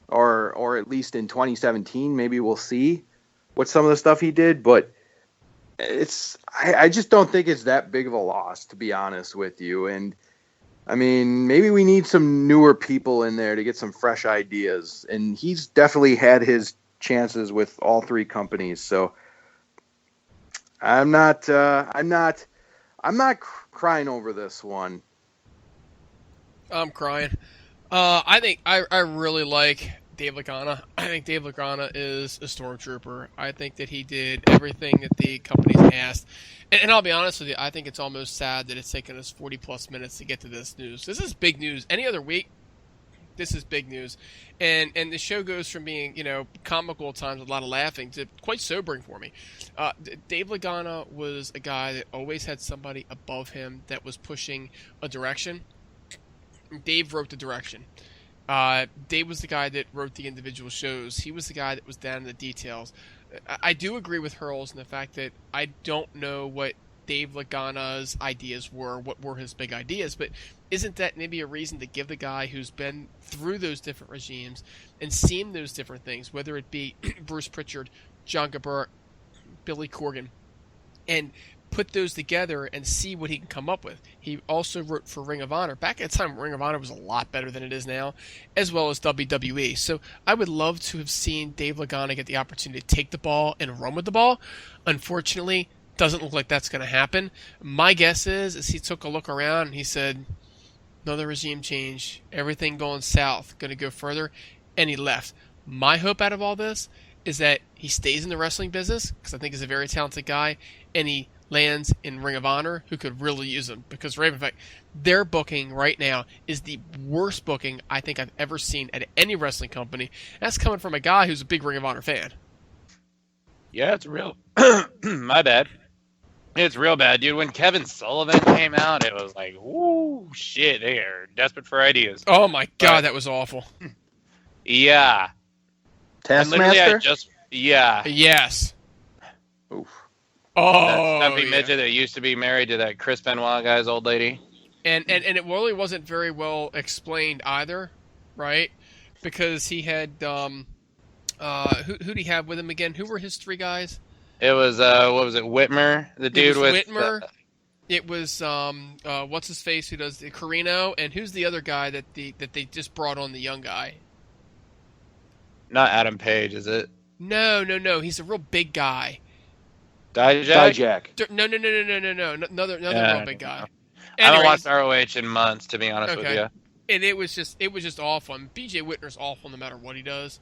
or at least in 2017. Maybe we'll see what some of the stuff he did, but I just don't think it's that big of a loss, to be honest with you. And I mean, maybe we need some newer people in there to get some fresh ideas. And he's definitely had his chances with all 3 companies. So I'm not crying over this one. I'm crying. I really like Dave Lagana. I think Dave Lagana is a stormtrooper. I think that he did everything that the company's asked. And I'll be honest with you, I think it's almost sad that it's taken us 40-plus minutes to get to this news. This is big news. Any other week, this is big news. And the show goes from being, comical at times with a lot of laughing to quite sobering for me. Dave Lagana was a guy that always had somebody above him that was pushing a direction. Dave wrote the direction. Dave was the guy that wrote the individual shows. He was the guy that was down in the details. I do agree with Hurls in the fact that I don't know what Dave Lagana's ideas were, what were his big ideas, but isn't that maybe a reason to give the guy who's been through those different regimes and seen those different things, whether it be Bruce Pritchard, John Gabert, Billy Corgan, and put those together and see what he can come up with. He also wrote for Ring of Honor. Back at the time, Ring of Honor was a lot better than it is now, as well as WWE. So I would love to have seen Dave Lagana get the opportunity to take the ball and run with the ball. Unfortunately, doesn't look like that's going to happen. My guess is he took a look around and he said, another regime change, everything going south, going to go further, and he left. My hope out of all this is that he stays in the wrestling business, because I think he's a very talented guy, and he lands in Ring of Honor, who could really use him. Because, in fact, their booking right now is the worst booking I think I've ever seen at any wrestling company. That's coming from a guy who's a big Ring of Honor fan. Yeah, it's real. My bad. It's real bad, dude. When Kevin Sullivan came out, it was like, whoo, shit, they are desperate for ideas. Oh, my God, that was awful. Yeah. Taskmaster? Yeah. Yes. Oof. Oh, that stuffy midget that used to be married to that Chris Benoit guy's old lady. And it really wasn't very well explained either, right? Because he had who'd he have with him again? Who were his three guys? It was what was it? Whitmer, the dude with Whitmer. It was what's his face who does the Carino, and who's the other guy that they just brought on, the young guy? Not Adam Page, is it? No. He's a real big guy. Dijak. No. Another real big guy. I haven't watched ROH in months, to be honest with you. And it was just awful. And BJ Whitner's awful no matter what he does.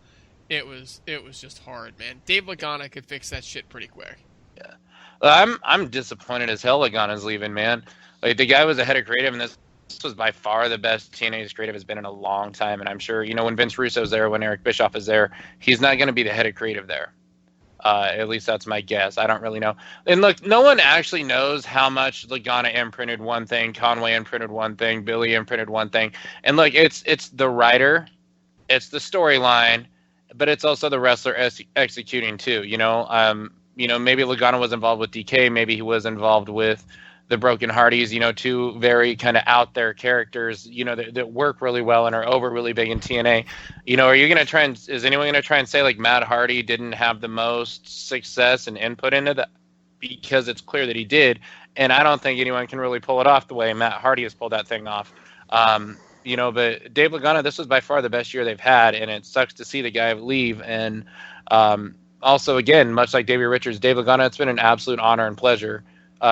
It was just hard, man. Dave Lagana could fix that shit pretty quick. Yeah, I'm disappointed as hell Lagana's leaving, man. Like, the guy was the head of creative, and this was by far the best TNA's creative has been in a long time. And I'm sure, when Vince Russo's there, when Eric Bischoff is there, he's not going to be the head of creative there. At least that's my guess. I don't really know. And look, no one actually knows how much Lagana imprinted one thing, Conway imprinted one thing, Billy imprinted one thing. And look, it's the writer, it's the storyline, but it's also the wrestler executing too. Maybe Lagana was involved with DK, maybe he was involved with the Broken Hardys, two very kind of out there characters, that work really well and are over really big in TNA. Are you going to is anyone going to try and say like Matt Hardy didn't have the most success and input into that? Because it's clear that he did. And I don't think anyone can really pull it off the way Matt Hardy has pulled that thing off. But Dave Lagana, this was by far the best year they've had. And it sucks to see the guy leave. And also, again, much like Davey Richards, Dave Lagana, it's been an absolute honor and pleasure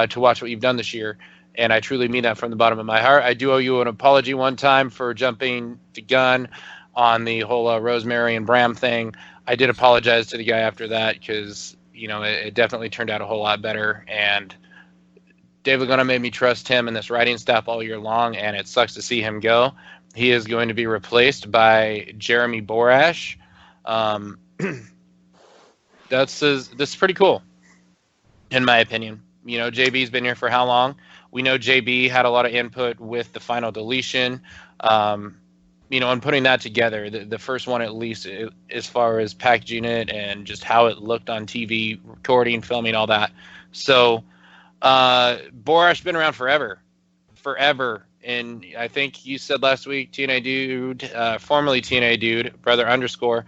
to watch what you've done this year, and I truly mean that from the bottom of my heart. I do owe you an apology one time for jumping the gun on the whole Rosemary and Bram thing. I did apologize to the guy after that because, it definitely turned out a whole lot better, and Dave Lagana made me trust him and this writing staff all year long, and it sucks to see him go. He is going to be replaced by Jeremy Borash. This is pretty cool, in my opinion. JB's been here for how long? We know JB had a lot of input with the final deletion, and putting that together, the first one at least, as far as packaging it and just how it looked on TV, recording, filming, all that. So Borash been around forever. And I think you said last week, TNA Dude, formerly TNA Dude, brother _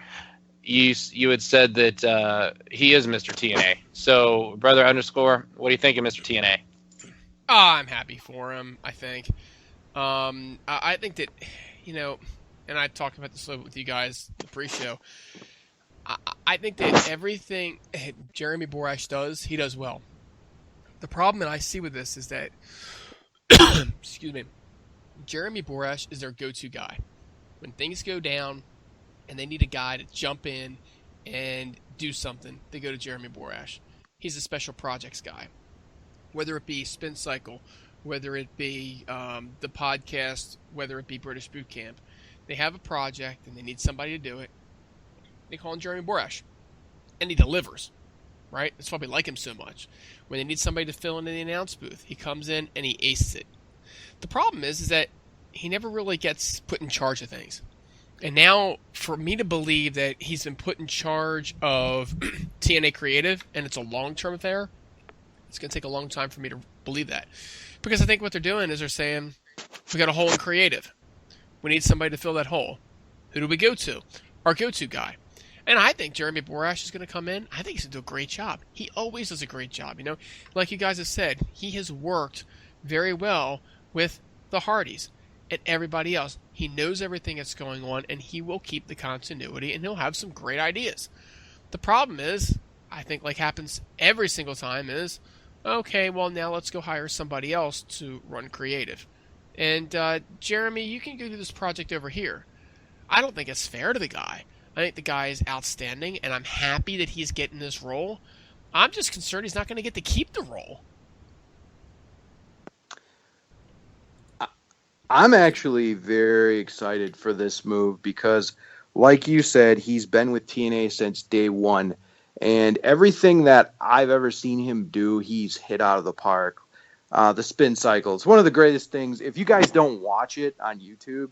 you had said that he is Mr. TNA. So, brother _ what do you think of Mr. TNA? Oh, I'm happy for him, I think. I think that, and I talked about this with you guys the pre-show, I think that everything Jeremy Borash does, he does well. The problem that I see with this is that, excuse me, Jeremy Borash is their go-to guy. When things go down and they need a guy to jump in and do something, they go to Jeremy Borash. He's a special projects guy. Whether it be Spin Cycle, whether it be the podcast, whether it be British Boot Camp, they have a project and they need somebody to do it. They call him Jeremy Borash. And he delivers, right? That's why we like him so much. When they need somebody to fill in the announce booth, he comes in and he aces it. The problem is that he never really gets put in charge of things. And now, for me to believe that he's been put in charge of TNA Creative, and it's a long-term affair, it's going to take a long time for me to believe that. Because I think what they're doing is they're saying, we got a hole in creative. We need somebody to fill that hole. Who do we go to? Our go-to guy. And I think Jeremy Borash is going to come in. I think he's going to do a great job. He always does a great job. You know, like you guys have said, he has worked very well with the Hardys and everybody else. He knows everything that's going on, and he will keep the continuity, and he'll have some great ideas. The problem is, I think like happens every single time is, okay, well, now let's go hire somebody else to run creative. And Jeremy, you can go do this project over here. I don't think it's fair to the guy. I think the guy is outstanding, and I'm happy that he's getting this role. I'm just concerned he's not going to get to keep the role. I'm actually very excited for this move because, like you said, he's been with TNA since day one. And everything that I've ever seen him do, he's hit out of the park. The spin cycle. It's one of the greatest things. If you guys don't watch it on YouTube,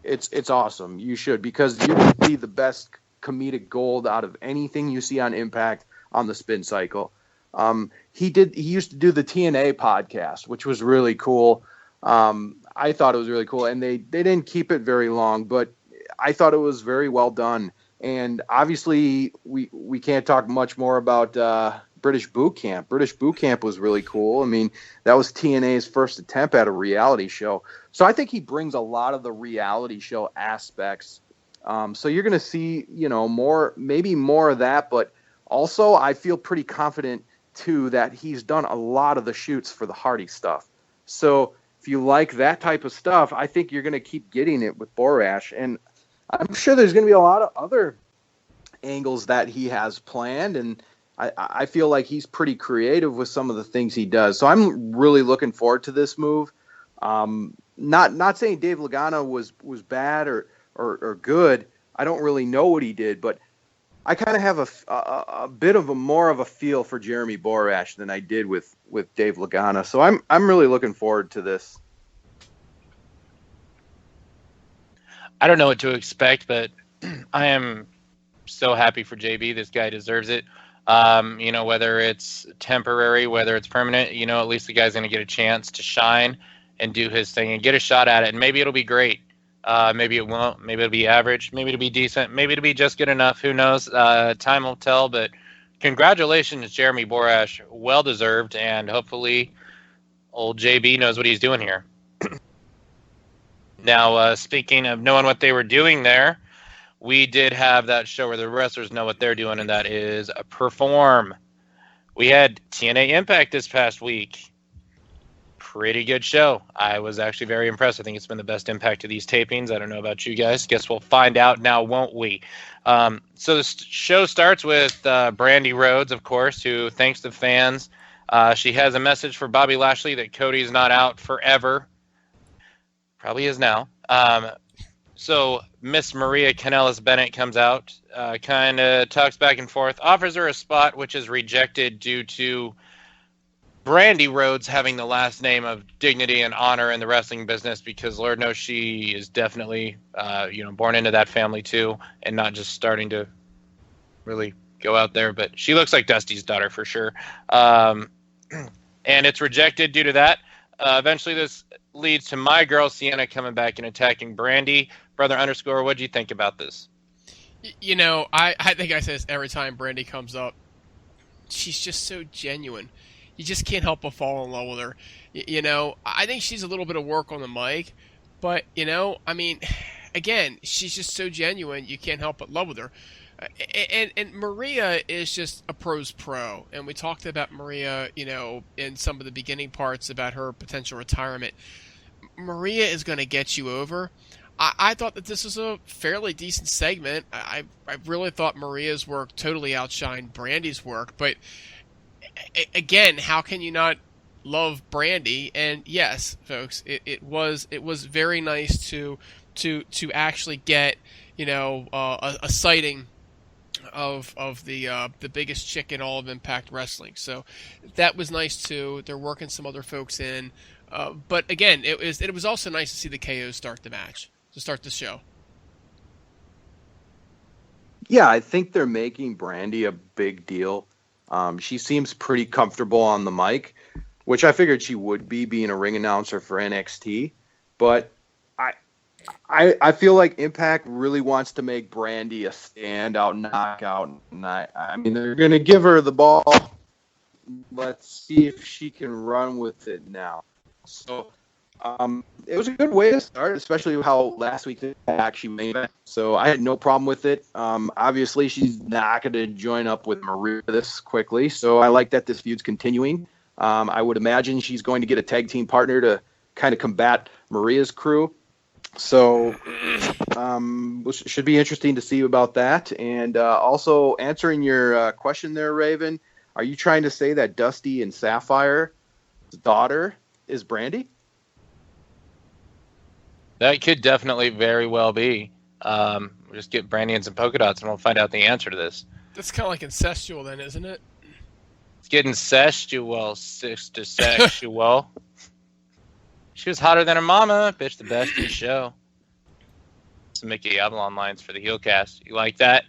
it's awesome. You should, because you will see the best comedic gold out of anything you see on Impact on the spin cycle. He used to do the TNA podcast, which was really cool. I thought it was really cool, and they didn't keep it very long, but I thought it was very well done. And obviously, we can't talk much more about British Boot Camp. British Boot Camp was really cool. I mean, that was TNA's first attempt at a reality show. So I think he brings a lot of the reality show aspects. So you're going to see, maybe more of that. But also, I feel pretty confident, too, that he's done a lot of the shoots for the Hardy stuff. So if you like that type of stuff, I think you're going to keep getting it with Borash. And I'm sure there's going to be a lot of other angles that he has planned, and I feel like he's pretty creative with some of the things he does. So I'm really looking forward to this move. Not saying Dave Lagana was bad or good. I don't really know what he did, but I kind of have a bit of more of a feel for Jeremy Borash than I did with Dave Lagana. So I'm really looking forward to this. I don't know what to expect, but I am so happy for JB. This guy deserves it. Whether it's temporary, whether it's permanent, at least the guy's going to get a chance to shine and do his thing and get a shot at it. And maybe it'll be great. Maybe it won't. Maybe it'll be average. Maybe it'll be decent. Maybe it'll be just good enough. Who knows? Time will tell. But congratulations, Jeremy Borash. Well deserved. And hopefully old JB knows what he's doing here. Now, speaking of knowing what they were doing there, we did have that show where the wrestlers know what they're doing, and that is Perform. We had TNA Impact this past week. Pretty good show. I was actually very impressed. I think it's been the best Impact of these tapings. I don't know about you guys. Guess we'll find out now, won't we? So the show starts with Brandy Rhodes, of course, who thanks the fans. She has a message for Bobby Lashley that Cody's not out forever. Probably is now. So Miss Maria Kanelis Bennett comes out, kind of talks back and forth, offers her a spot, which is rejected due to Brandy Rhodes having the last name of dignity and honor in the wrestling business, because Lord knows she is definitely, born into that family too, and not just starting to really go out there. But she looks like Dusty's daughter for sure. And it's rejected due to that. Eventually this leads to my girl Sienna coming back and attacking Brandy. Brother _, what do you think about this? I think I say this every time Brandy comes up. She's just so genuine. You just can't help but fall in love with her. I think she's a little bit of work on the mic, but, again, she's just so genuine, you can't help but love with her. And Maria is just a pro's pro. And we talked about Maria, in some of the beginning parts about her potential retirement. Maria is going to get you over. I thought that this was a fairly decent segment. I really thought Maria's work totally outshined Brandy's work. But again, how can you not love Brandy? And yes, folks, it was very nice to actually get a sighting of the biggest chick in all of Impact Wrestling. So that was nice too. They're working some other folks in. But again, it was also nice to see the KOs start the match, to start the show. Yeah, I think they're making Brandy a big deal. She seems pretty comfortable on the mic, which I figured she would be, being a ring announcer for NXT. But I feel like Impact really wants to make Brandy a standout knockout. And I mean, they're going to give her the ball. Let's see if she can run with it now. So it was a good way to start, especially how last week she made it. So I had no problem with it. Obviously, she's not going to join up with Maria this quickly. So I like that this feud's continuing. I would imagine she's going to get a tag team partner to kind of combat Maria's crew. So should be interesting to see about that. And also answering your question there, Raven, are you trying to say that Dusty and Sapphire's daughter is Brandy? That could definitely very well be. We'll just get Brandy and some polka dots and we'll find out the answer to this. That's kind of like incestual then, isn't it? It's getting incestual, sister sexual. She was hotter than her mama. Bitch, the best in the show. Some Mickey Avalon lines for the HeelCast. You like that?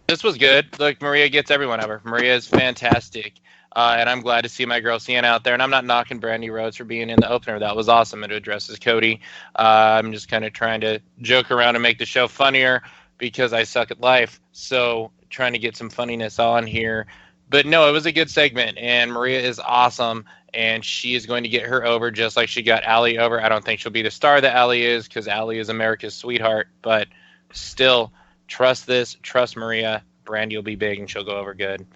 This was good. Look, Maria gets everyone over. Maria is fantastic. And I'm glad to see my girl Sienna out there. And I'm not knocking Brandy Rhodes for being in the opener. That was awesome. It addresses Cody. I'm just kind of trying to joke around and make the show funnier because I suck at life. So trying to get some funniness on here. But no, it was a good segment. And Maria is awesome. And she is going to get her over just like she got Allie over. I don't think she'll be the star that Allie is because Allie is America's sweetheart. But still, trust this. Trust Maria. Brandy will be big and she'll go over good.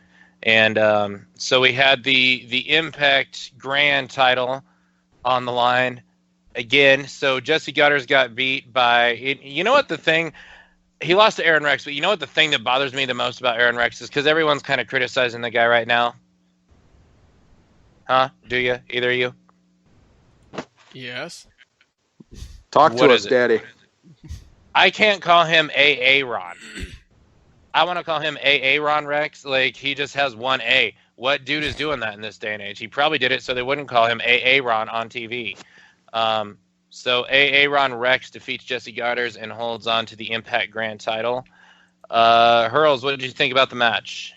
And so we had the Impact Grand title on the line again. So Jesse Gutters got beat by, you know what the thing, he lost to Aaron Rex, but you know what the thing that bothers me the most about Aaron Rex is because everyone's kind of criticizing the guy right now. Huh? Do you? Either of you? Yes. Talk to us, Daddy. I can't call him AA Ron. I want to call him AA Ron Rex. Like, he just has one A. What dude is doing that in this day and age? He probably did it so they wouldn't call him AA Ron on TV. So AA Ron Rex defeats Jesse Gutters and holds on to the Impact Grand title. Hurls, what did you think about the match?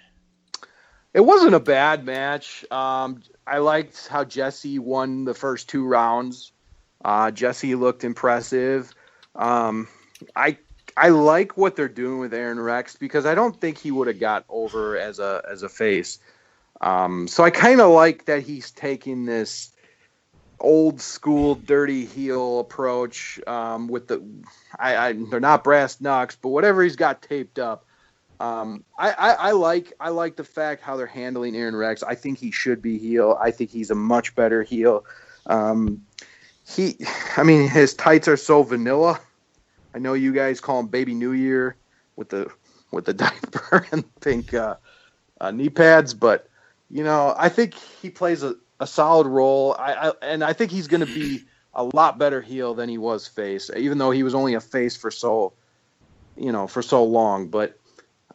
It wasn't a bad match. I liked how Jesse won the first 2 rounds. Jesse looked impressive. I like what they're doing with Aaron Rex because I don't think he would have got over as a face. So I kind of like that he's taking this old school dirty heel approach with they're not brass knucks, but whatever he's got taped up. I like the fact how they're handling Aaron Rex. I think he should be heel. I think he's a much better heel. His tights are so vanilla. I know you guys call him Baby New Year with the diaper and pink knee pads, but I think he plays a solid role. I think he's going to be a lot better heel than he was face, even though he was only a face for so long. But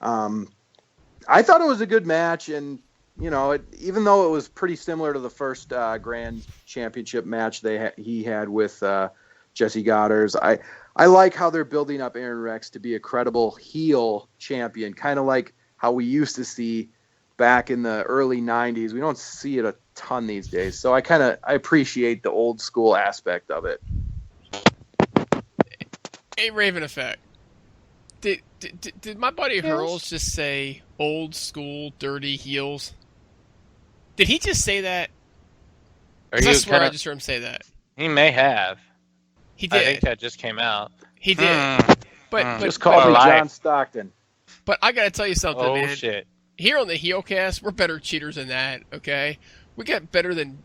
I thought it was a good match, and even though it was pretty similar to the first Grand Championship match he had with Jesse Gutters, I like how they're building up Aaron Rex to be a credible heel champion, kind of like how we used to see back in the early 90s. We don't see it a ton these days. So I appreciate the old school aspect of it. Hey, Raven Effect. Did my buddy Hurls just say old school dirty heels? Did he just say that? I swear I just heard him say that. He may have. He did. I think that just came out. He did. But just call me John Stockton. But I got to tell you something, man. Oh, shit. Here on the HeelCast, we're better cheaters than that, okay? We got better than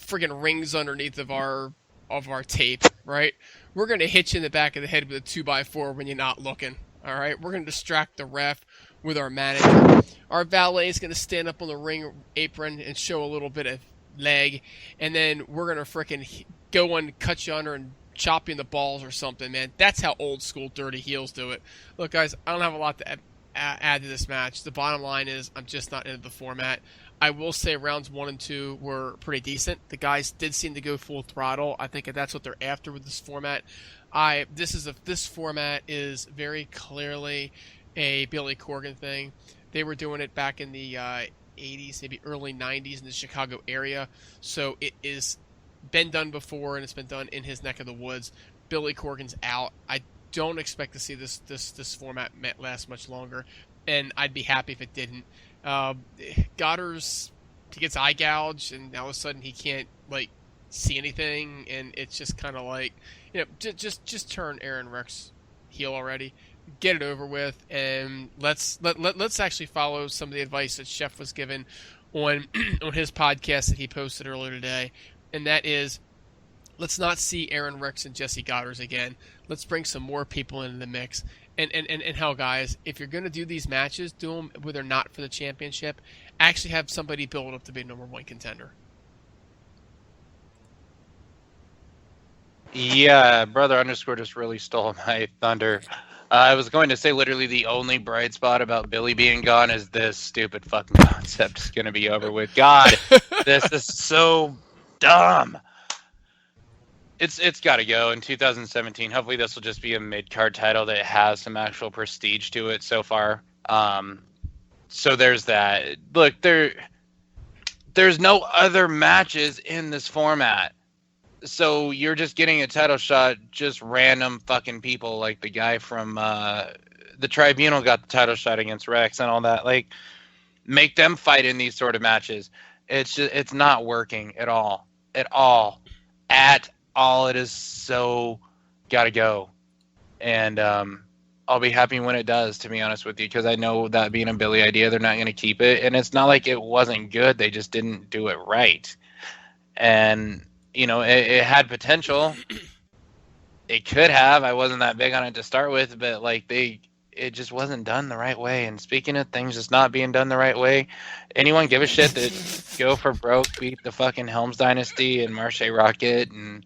friggin' rings underneath of our of our tape, right? We're going to hit you in the back of the head with a 2x4 when you're not looking, all right? We're going to distract the ref with our manager. Our valet is going to stand up on the ring apron and show a little bit of leg, and then we're going to frickin' go and cut you under and chop you in the balls or something, man. That's how old school dirty heels do it. Look, guys, I don't have a lot to add to this match. The bottom line is I'm just not into the format. I will say rounds 1 and 2 were pretty decent. The guys did seem to go full throttle. I think that's what they're after with this format. This format is very clearly a Billy Corgan thing. They were doing it back in the 80s, maybe early 90s in the Chicago area. So it is been done before, and it's been done in his neck of the woods. Billy Corgan's out. I don't expect to see this format last much longer, and I'd be happy if it didn't. Goddard's, he gets eye gouged, and all of a sudden he can't see anything, and it's just kind of just turn Aaron Rex heel already, get it over with, and let's actually follow some of the advice that Chef was given on on his podcast that he posted earlier today. And that is, let's not see Aaron Rex and Jesse Goddard again. Let's bring some more people into the mix. And hell, guys, if you're going to do these matches, do them where they're not for the championship. Actually have somebody build up to be a number 1 contender. Yeah, brother underscore just really stole my thunder. I was going to say literally the only bright spot about Billy being gone is this stupid fucking concept is going to be over with. God, this is so dumb. It's got to go in 2017. Hopefully this will just be a mid-card title that has some actual prestige to it so far. So there's that. Look, there's no other matches in this format. So you're just getting a title shot, just random fucking people, like the guy from the Tribunal got the title shot against Rex and all that. Make them fight in these sort of matches. It's not working at all. It is so gotta go. And I'll be happy when it does, to be honest with you, because I know that being a Billy idea, they're not going to keep it. And it's not like it wasn't good. They just didn't do it right. And, it had potential. It could have. I wasn't that big on it to start with, but it just wasn't done the right way. And speaking of things just not being done the right way, anyone give a shit that Go for Broke beat the fucking Helms Dynasty and Marche Rocket and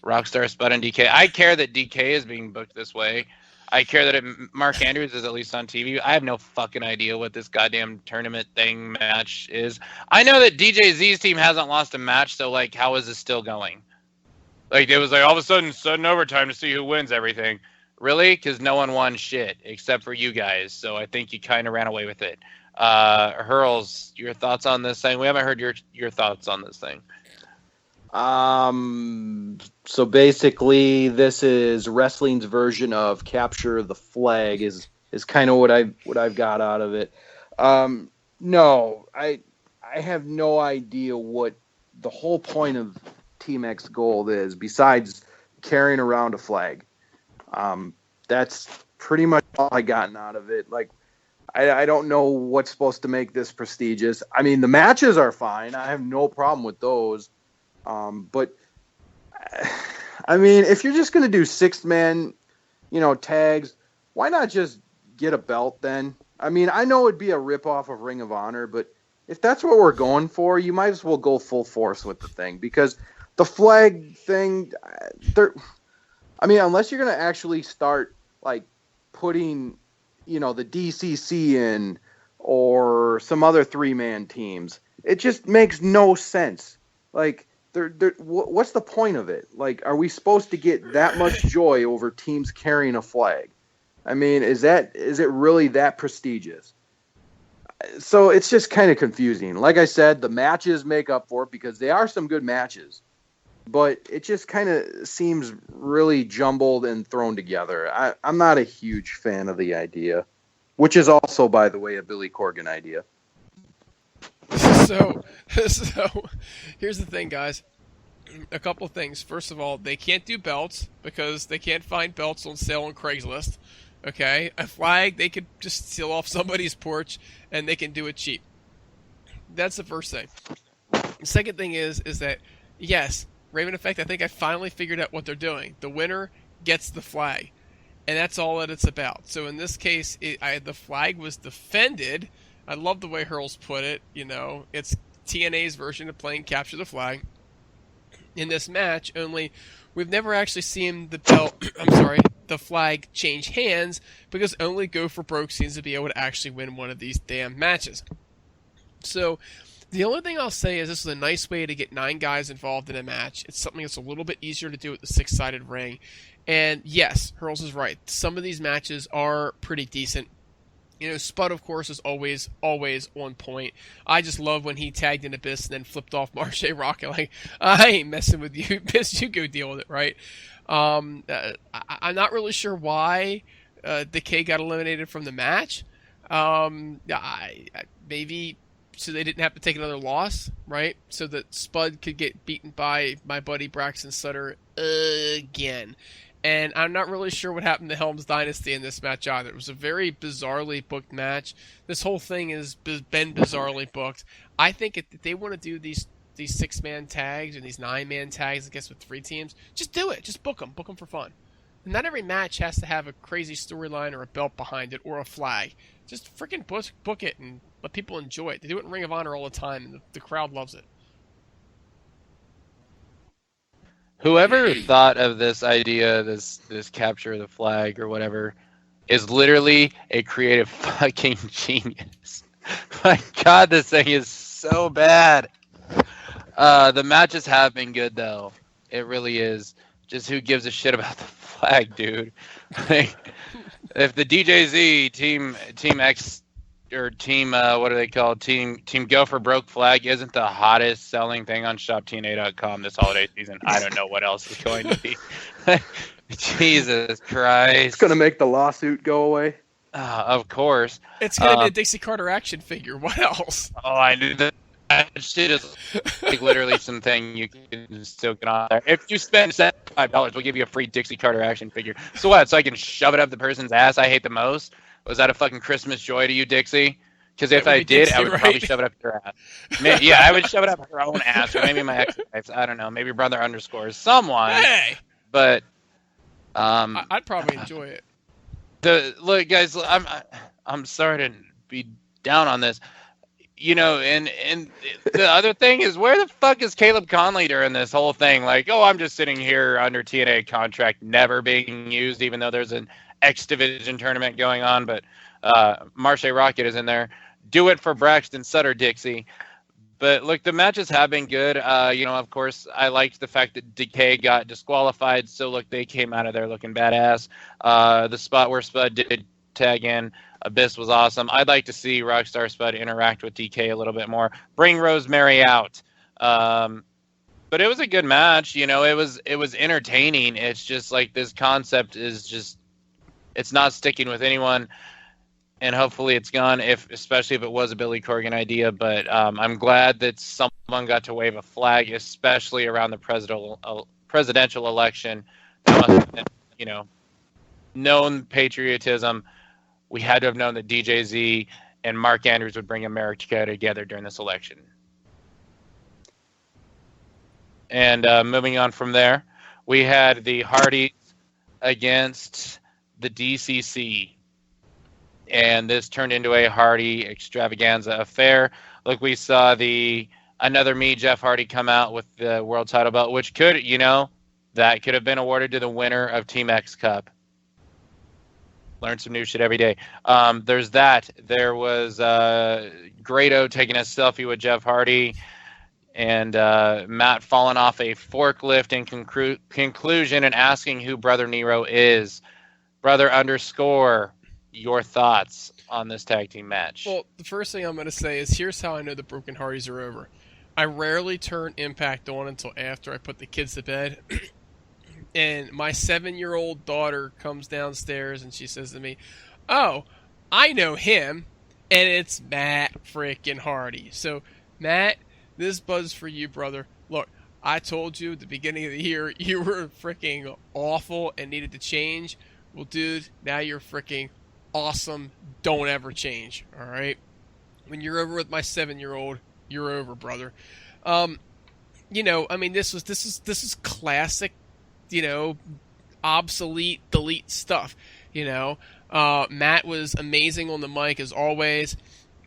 Rockstar Spud and DK? I care that DK is being booked this way. I care that Mark Andrews is at least on TV. I have no fucking idea what this goddamn tournament thing match is. I know that DJ Z's team hasn't lost a match, so how is this still going? It was all of a sudden overtime to see who wins everything. Really? Because no one won shit except for you guys. So I think you kind of ran away with it. Hurls, your thoughts on this thing? We haven't heard your thoughts on this thing. So basically, this is wrestling's version of Capture the Flag. Is kind of what I've got out of it. No, I have no idea what the whole point of Team X Gold is besides carrying around a flag. That's pretty much all I gotten out of it. I don't know what's supposed to make this prestigious. I mean, the matches are fine. I have no problem with those. But I mean, if you're just going to do 6-man, tags, why not just get a belt then? I mean, I know it'd be a ripoff of Ring of Honor, but if that's what we're going for, you might as well go full force with the thing, because the flag thing, unless you're going to actually start putting, the DCC in or some other 3-man teams, it just makes no sense. What's the point of it? Are we supposed to get that much joy over teams carrying a flag? I mean, is it really that prestigious? So it's just kind of confusing. Like I said, the matches make up for it because they are some good matches, but it just kind of seems really jumbled and thrown together. I'm not a huge fan of the idea, which is also, by the way, a Billy Corgan idea. So here's the thing, guys. A couple of things. First of all, they can't do belts because they can't find belts on sale on Craigslist. Okay? A flag, they could just steal off somebody's porch and they can do it cheap. That's the first thing. The second thing is that, yes, Raven Effect, I think I finally figured out what they're doing. The winner gets the flag. And that's all that it's about. So in this case, the flag was defended. I love the way Hurls put it. It's TNA's version of playing capture the flag in this match. Only we've never actually seen the flag change hands, because only Go for Broke seems to be able to actually win one of these damn matches. So the only thing I'll say is this is a nice way to get 9 guys involved in a match. It's something that's a little bit easier to do with the 6-sided ring. And yes, Hurls is right. Some of these matches are pretty decent. Spud, of course, is always on point. I just love when he tagged in Abyss and then flipped off Marche Rocket. Like, I ain't messing with you. Abyss, you go deal with it, right? I'm not really sure why Decay got eliminated from the match. Maybe so they didn't have to take another loss, right? So that Spud could get beaten by my buddy Braxton Sutter again. And I'm not really sure what happened to Helm's Dynasty in this match either. It was a very bizarrely booked match. This whole thing has been bizarrely booked. I think if they want to do these 6-man tags and these 9-man tags, I guess, with 3 teams, just do it. Just book them. Book them for fun. And not every match has to have a crazy storyline or a belt behind it or a flag. Just freaking book it and let people enjoy it. They do it in Ring of Honor all the time, and the crowd loves it. Whoever thought of this idea, this capture of the flag or whatever, is literally a creative fucking genius. My God, this thing is so bad. The matches have been good, though. It really is. Just who gives a shit about the flag, dude? Like, if the DJZ Team X or Team what are they called? Team Go for Broke flag isn't the hottest selling thing on ShopTNA.com this holiday season, I don't know what else is going to be. Jesus Christ! It's gonna make the lawsuit go away. Of course. It's gonna be a Dixie Carter action figure. What else? Oh, I knew that. Shit is like literally something you can still get on there. If you spend $75, we'll give you a free Dixie Carter action figure. So what? So I can shove it up the person's ass I hate the most? Was that a fucking Christmas joy to you, Dixie? Because if I did, Dixie, I would probably shove it up your ass. Yeah, I would shove it up her own ass, or maybe my ex-wife. I don't know. Maybe brother underscores someone. Hey. But I'd probably enjoy it. Look, guys, I'm sorry to be down on this. And the other thing is, where the fuck is Caleb Conley during this whole thing? Like, oh, I'm just sitting here under TNA contract, never being used, even though there's an X Division tournament going on. But Marche Rocket is in there. Do it for Braxton Sutter, Dixie. But look, the matches have been good. Of course, I liked the fact that Decay got disqualified. So look, they came out of there looking badass. The spot where Spud did tag in Abyss was awesome. I'd like to see Rockstar Spud interact with DK a little bit more. Bring Rosemary out. But it was a good match. It was entertaining. It's just like this concept is just, it's not sticking with anyone. And hopefully it's gone, especially if it was a Billy Corgan idea. But I'm glad that someone got to wave a flag, especially around the presidential election. That must have been, known patriotism. We had to have known that DJZ and Mark Andrews would bring America together during this election. And moving on from there, we had the Hardys against the DCC. And this turned into a Hardy extravaganza affair. Look, we saw another Jeff Hardy, come out with the world title belt, which could, that could have been awarded to the winner of Team X Cup. Learn some new shit every day. There's that. There was Grado taking a selfie with Jeff Hardy, and Matt falling off a forklift in conclusion and asking who Brother Nero is. Brother underscore, your thoughts on this tag team match? Well, the first thing I'm going to say is here's how I know the Broken Hardys are over. I rarely turn Impact on until after I put the kids to bed. And my 7-year-old daughter comes downstairs and she says to me, "Oh, I know him, and it's Matt freaking Hardy." So, Matt, this buzz for you, brother. Look, I told you at the beginning of the year you were freaking awful and needed to change. Well, dude, now you're freaking awesome. Don't ever change, all right? When you're over with my 7-year-old, you're over, brother. I mean, this is classic, obsolete, delete stuff. Matt was amazing on the mic as always.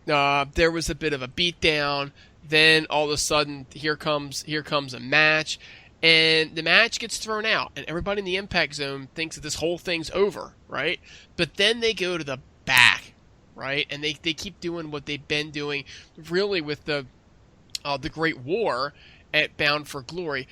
There was a bit of a beatdown. Then all of a sudden, here comes a match, and the match gets thrown out, and everybody in the Impact Zone thinks that this whole thing's over, right? But then they go to the back, right, and they keep doing what they've been doing, really, with the Great War at Bound for Glory.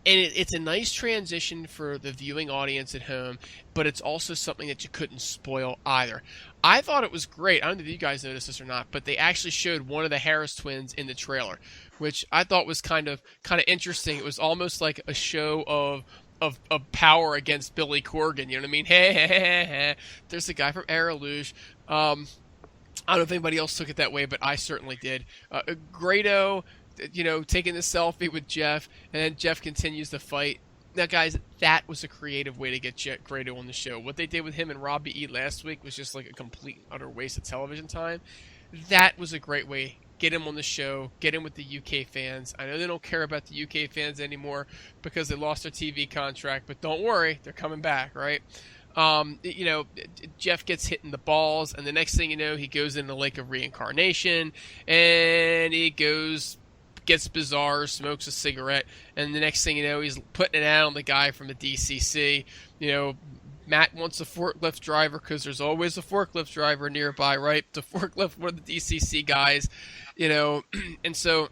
And it's a nice transition for the viewing audience at home, but it's also something that you couldn't spoil either. I thought it was great. I don't know if you guys noticed this or not, but they actually showed one of the Harris twins in the trailer, which I thought was kind of interesting. It was almost like a show of power against Billy Corgan. You know what I mean? Hey. There's a guy from Heelish. I don't know if anybody else took it that way, but I certainly did. Grado, taking the selfie with Jeff, and then Jeff continues the fight. Now, guys, that was a creative way to get Grado on the show. What they did with him and Robbie E last week was just like a complete and utter waste of television time. That was a great way. Get him on the show. Get him with the UK fans. I know they don't care about the UK fans anymore because they lost their TV contract, but don't worry, they're coming back, right? Jeff gets hit in the balls, and the next thing you know, he goes in the Lake of Reincarnation, and he gets bizarre, smokes a cigarette, and the next thing you know, he's putting it out on the guy from the DCC. Matt wants a forklift driver because there's always a forklift driver nearby, right? The forklift one of the DCC guys, and so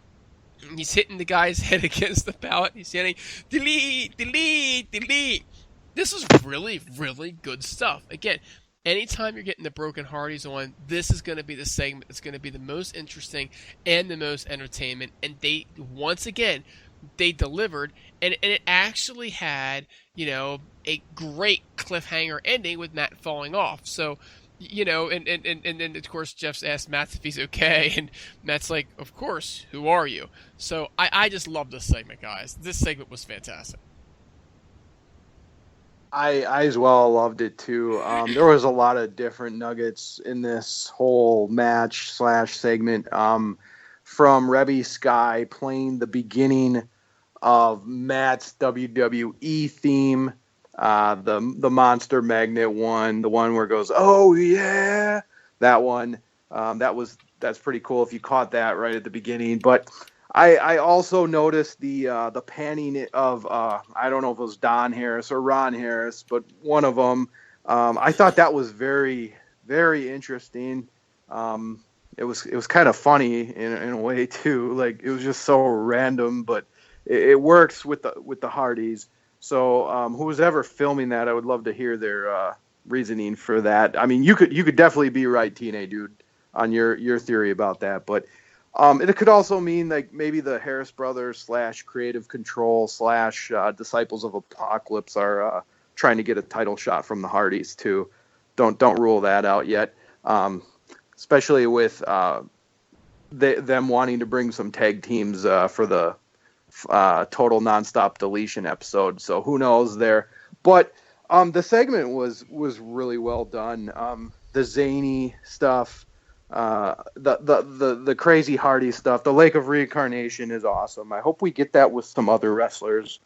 he's hitting the guy's head against the pallet. He's yelling, delete, delete, delete. This is really, really good stuff. Again, anytime you're getting the Broken Hardys on, this is going to be the segment that's going to be the most interesting and the most entertainment. And they, once again, they delivered. And it actually had, a great cliffhanger ending with Matt falling off. So, and then, of course, Jeff's asked Matt if he's okay. And Matt's like, of course, who are you? So I just love this segment, guys. This segment was fantastic. I as well loved it too. There was a lot of different nuggets in this whole match / segment. From Rebby Sky playing the beginning of Matt's WWE theme, the Monster Magnet one, the one where it goes, oh yeah, that one. That's pretty cool if you caught that right at the beginning. But I also noticed the panning of I don't know if it was Don Harris or Ron Harris, but one of them. I thought that was very, very interesting. It was kind of funny in a way too. Like it was just so random, but it works with the Hardys. So who's ever filming that, I would love to hear their reasoning for that. I mean, you could definitely be right, TNA Dude, on your theory about that, but. It could also mean like maybe the Harris brothers / Creative Control / Disciples of Apocalypse are trying to get a title shot from the Hardys too. Don't rule that out yet. Especially with them wanting to bring some tag teams for the Total Nonstop Deletion episode. So who knows there? But the segment was really well done. The zany stuff. The crazy Hardy stuff, the Lake of Reincarnation is awesome. I hope we get that with some other wrestlers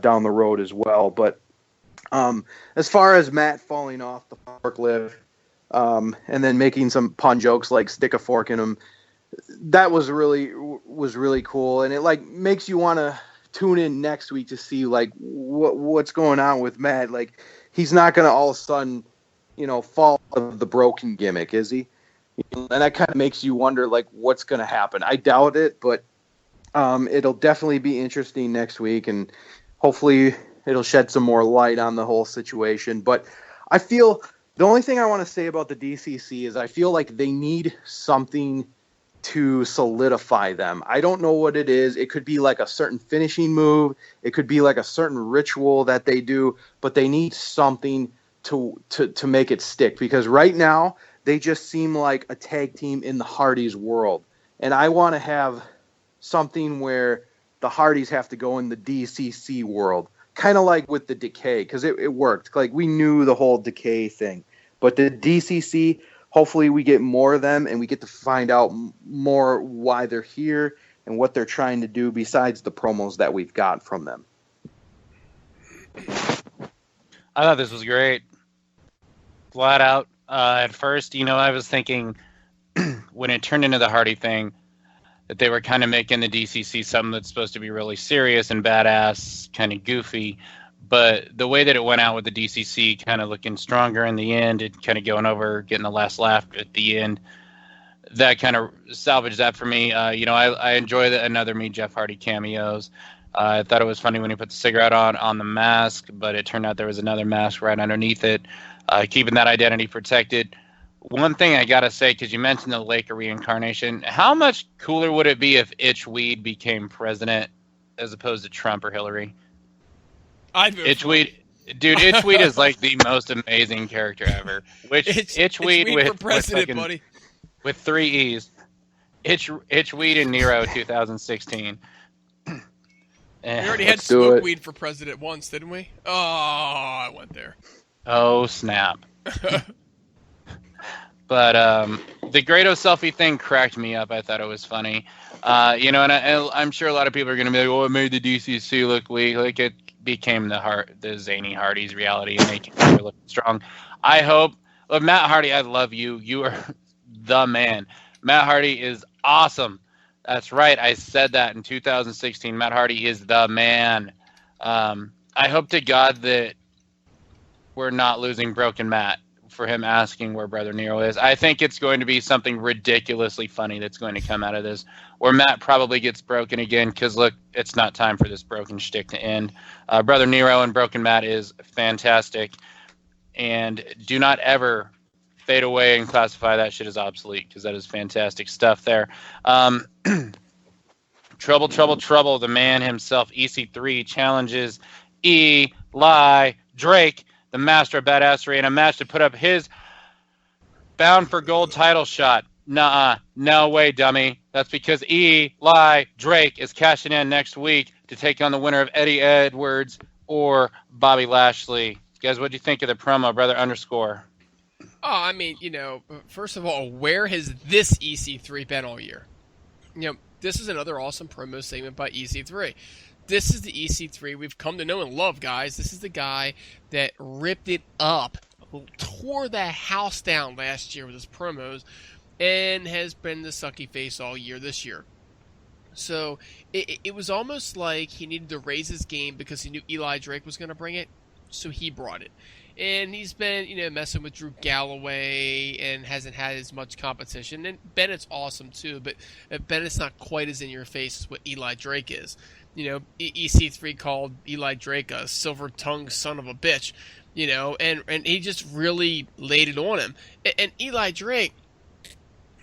down the road as well. But as far as Matt falling off the forklift and then making some pun jokes like stick a fork in him, that was really cool, and it like makes you want to tune in next week to see like what's going on with Matt. Like he's not going to all of a sudden fall out of the broken gimmick, is he? And that kind of makes you wonder, like, what's going to happen. I doubt it, but it'll definitely be interesting next week, and hopefully it'll shed some more light on the whole situation. But I feel the only thing I want to say about the DCC is I feel like they need something to solidify them. I don't know what it is. It could be like a certain finishing move. It could be like a certain ritual that they do, but they need something to make it stick, because right now they just seem like a tag team in the Hardys world. And I want to have something where the Hardys have to go in the DCC world, kind of like with the Decay, because it worked. Like we knew the whole Decay thing. But the DCC, hopefully we get more of them and we get to find out more why they're here. and what they're trying to do besides the promos that we've got from them. I thought this was great. Flat out. At first, I was thinking when it turned into the Hardy thing that they were kind of making the DCC something that's supposed to be really serious and badass, kind of goofy. But the way that it went out with the DCC kind of looking stronger in the end, it kind of going over, getting the last laugh at the end, that kind of salvaged that for me. I enjoy another Me Jeff Hardy cameos. I thought it was funny when he put the cigarette on the mask, but it turned out there was another mask right underneath it, keeping that identity protected. One thing I got to say, because you mentioned the Laker reincarnation, how much cooler would it be if Itchweed became president as opposed to Trump or Hillary? Itchweed is like the most amazing character ever. Itchweed for president, buddy. With 3 E's. Itchweed and Nero 2016. We already had Smokeweed for president once, didn't we? Oh, I went there. Oh, snap. But the Grado selfie thing cracked me up. I thought it was funny. And I'm sure a lot of people are going to be like, oh, it made the DCC look weak. Like, it became the Zany Hardy's reality, and they can look strong. I hope. Look, Matt Hardy, I love you. You are the man. Matt Hardy is awesome. That's right. I said that in 2016. Matt Hardy is the man. I hope to God that we're not losing Broken Matt for him asking where Brother Nero is. I think it's going to be something ridiculously funny that's going to come out of this, where Matt probably gets broken again, because, look, it's not time for this broken shtick to end. Brother Nero and Broken Matt is fantastic, and do not ever fade away and classify that shit as obsolete, because that is fantastic stuff there. Trouble, the man himself, EC3, challenges Eli Drake, the master of badassery, in a match to put up his Bound for Gold title shot. Nuh-uh. No way, dummy. That's because Eli Drake is cashing in next week to take on the winner of Eddie Edwards or Bobby Lashley. Guys, what do you think of the promo, brother _? Oh, I mean, first of all, where has this EC3 been all year? This is another awesome promo segment by EC3. This is the EC3 we've come to know and love, guys. This is the guy that ripped it up, tore the house down last year with his promos, and has been the sucky face all year this year. So it was almost like he needed to raise his game because he knew Eli Drake was going to bring it, so he brought it. And he's been, messing with Drew Galloway and hasn't had as much competition. And Bennett's awesome too, but Bennett's not quite as in your face as what Eli Drake is. EC3 called Eli Drake a silver-tongued son of a bitch, and he just really laid it on him. And Eli Drake,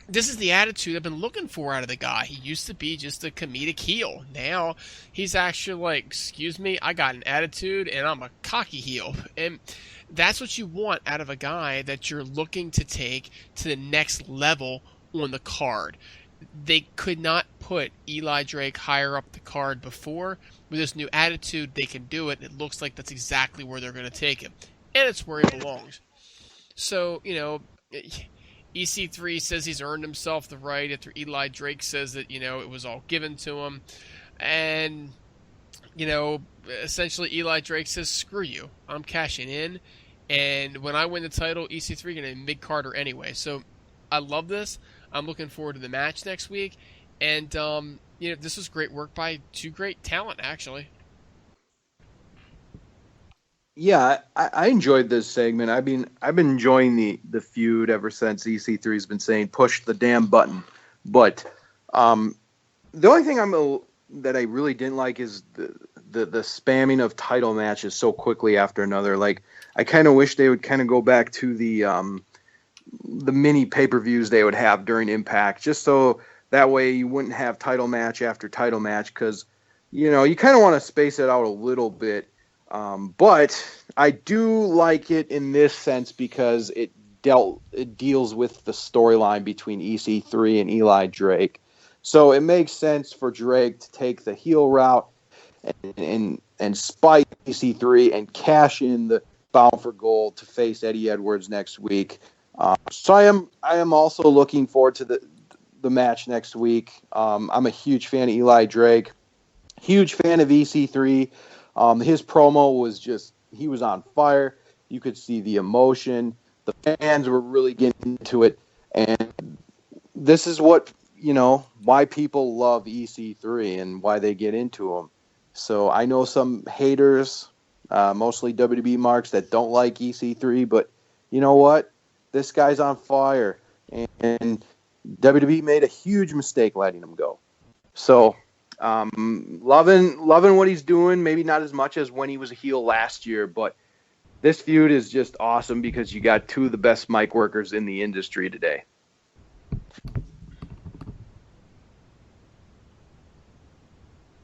this is the attitude I've been looking for out of the guy. He used to be just a comedic heel. Now he's actually like, excuse me, I got an attitude and I'm a cocky heel. And that's what you want out of a guy that you're looking to take to the next level on the card. They could not put Eli Drake higher up the card before. With this new attitude, they can do it. It looks like that's exactly where they're going to take him. And it's where he belongs. So, EC3 says he's earned himself the right after Eli Drake says that, it was all given to him. And, essentially Eli Drake says, screw you. I'm cashing in. And when I win the title, EC3 going to be mid-carder anyway. So I love this. I'm looking forward to the match next week. And, this was great work by two great talent, actually. Yeah, I enjoyed this segment. I've been enjoying the feud ever since EC3's been saying push the damn button. But the only thing that I really didn't like is the spamming of title matches so quickly after another. Like, I kind of wish they would kind of go back to the mini pay-per-views they would have during Impact, just so that way you wouldn't have title match after title match, because you kind of want to space it out a little bit. But I do like it in this sense because it deals with the storyline between EC3 and Eli Drake. So it makes sense for Drake to take the heel route and spite EC3 and cash in the Bound for Gold to face Eddie Edwards next week. So I am also looking forward to the match next week. I'm a huge fan of Eli Drake, huge fan of EC3. His promo was he was on fire. You could see the emotion. The fans were really getting into it. And this is why people love EC3 and why they get into him. So I know some haters, mostly WWE marks, that don't like EC3, but you know what? This guy's on fire. And WWE made a huge mistake letting him go. So loving what he's doing, maybe not as much as when he was a heel last year, but this feud is just awesome because you got two of the best mic workers in the industry today.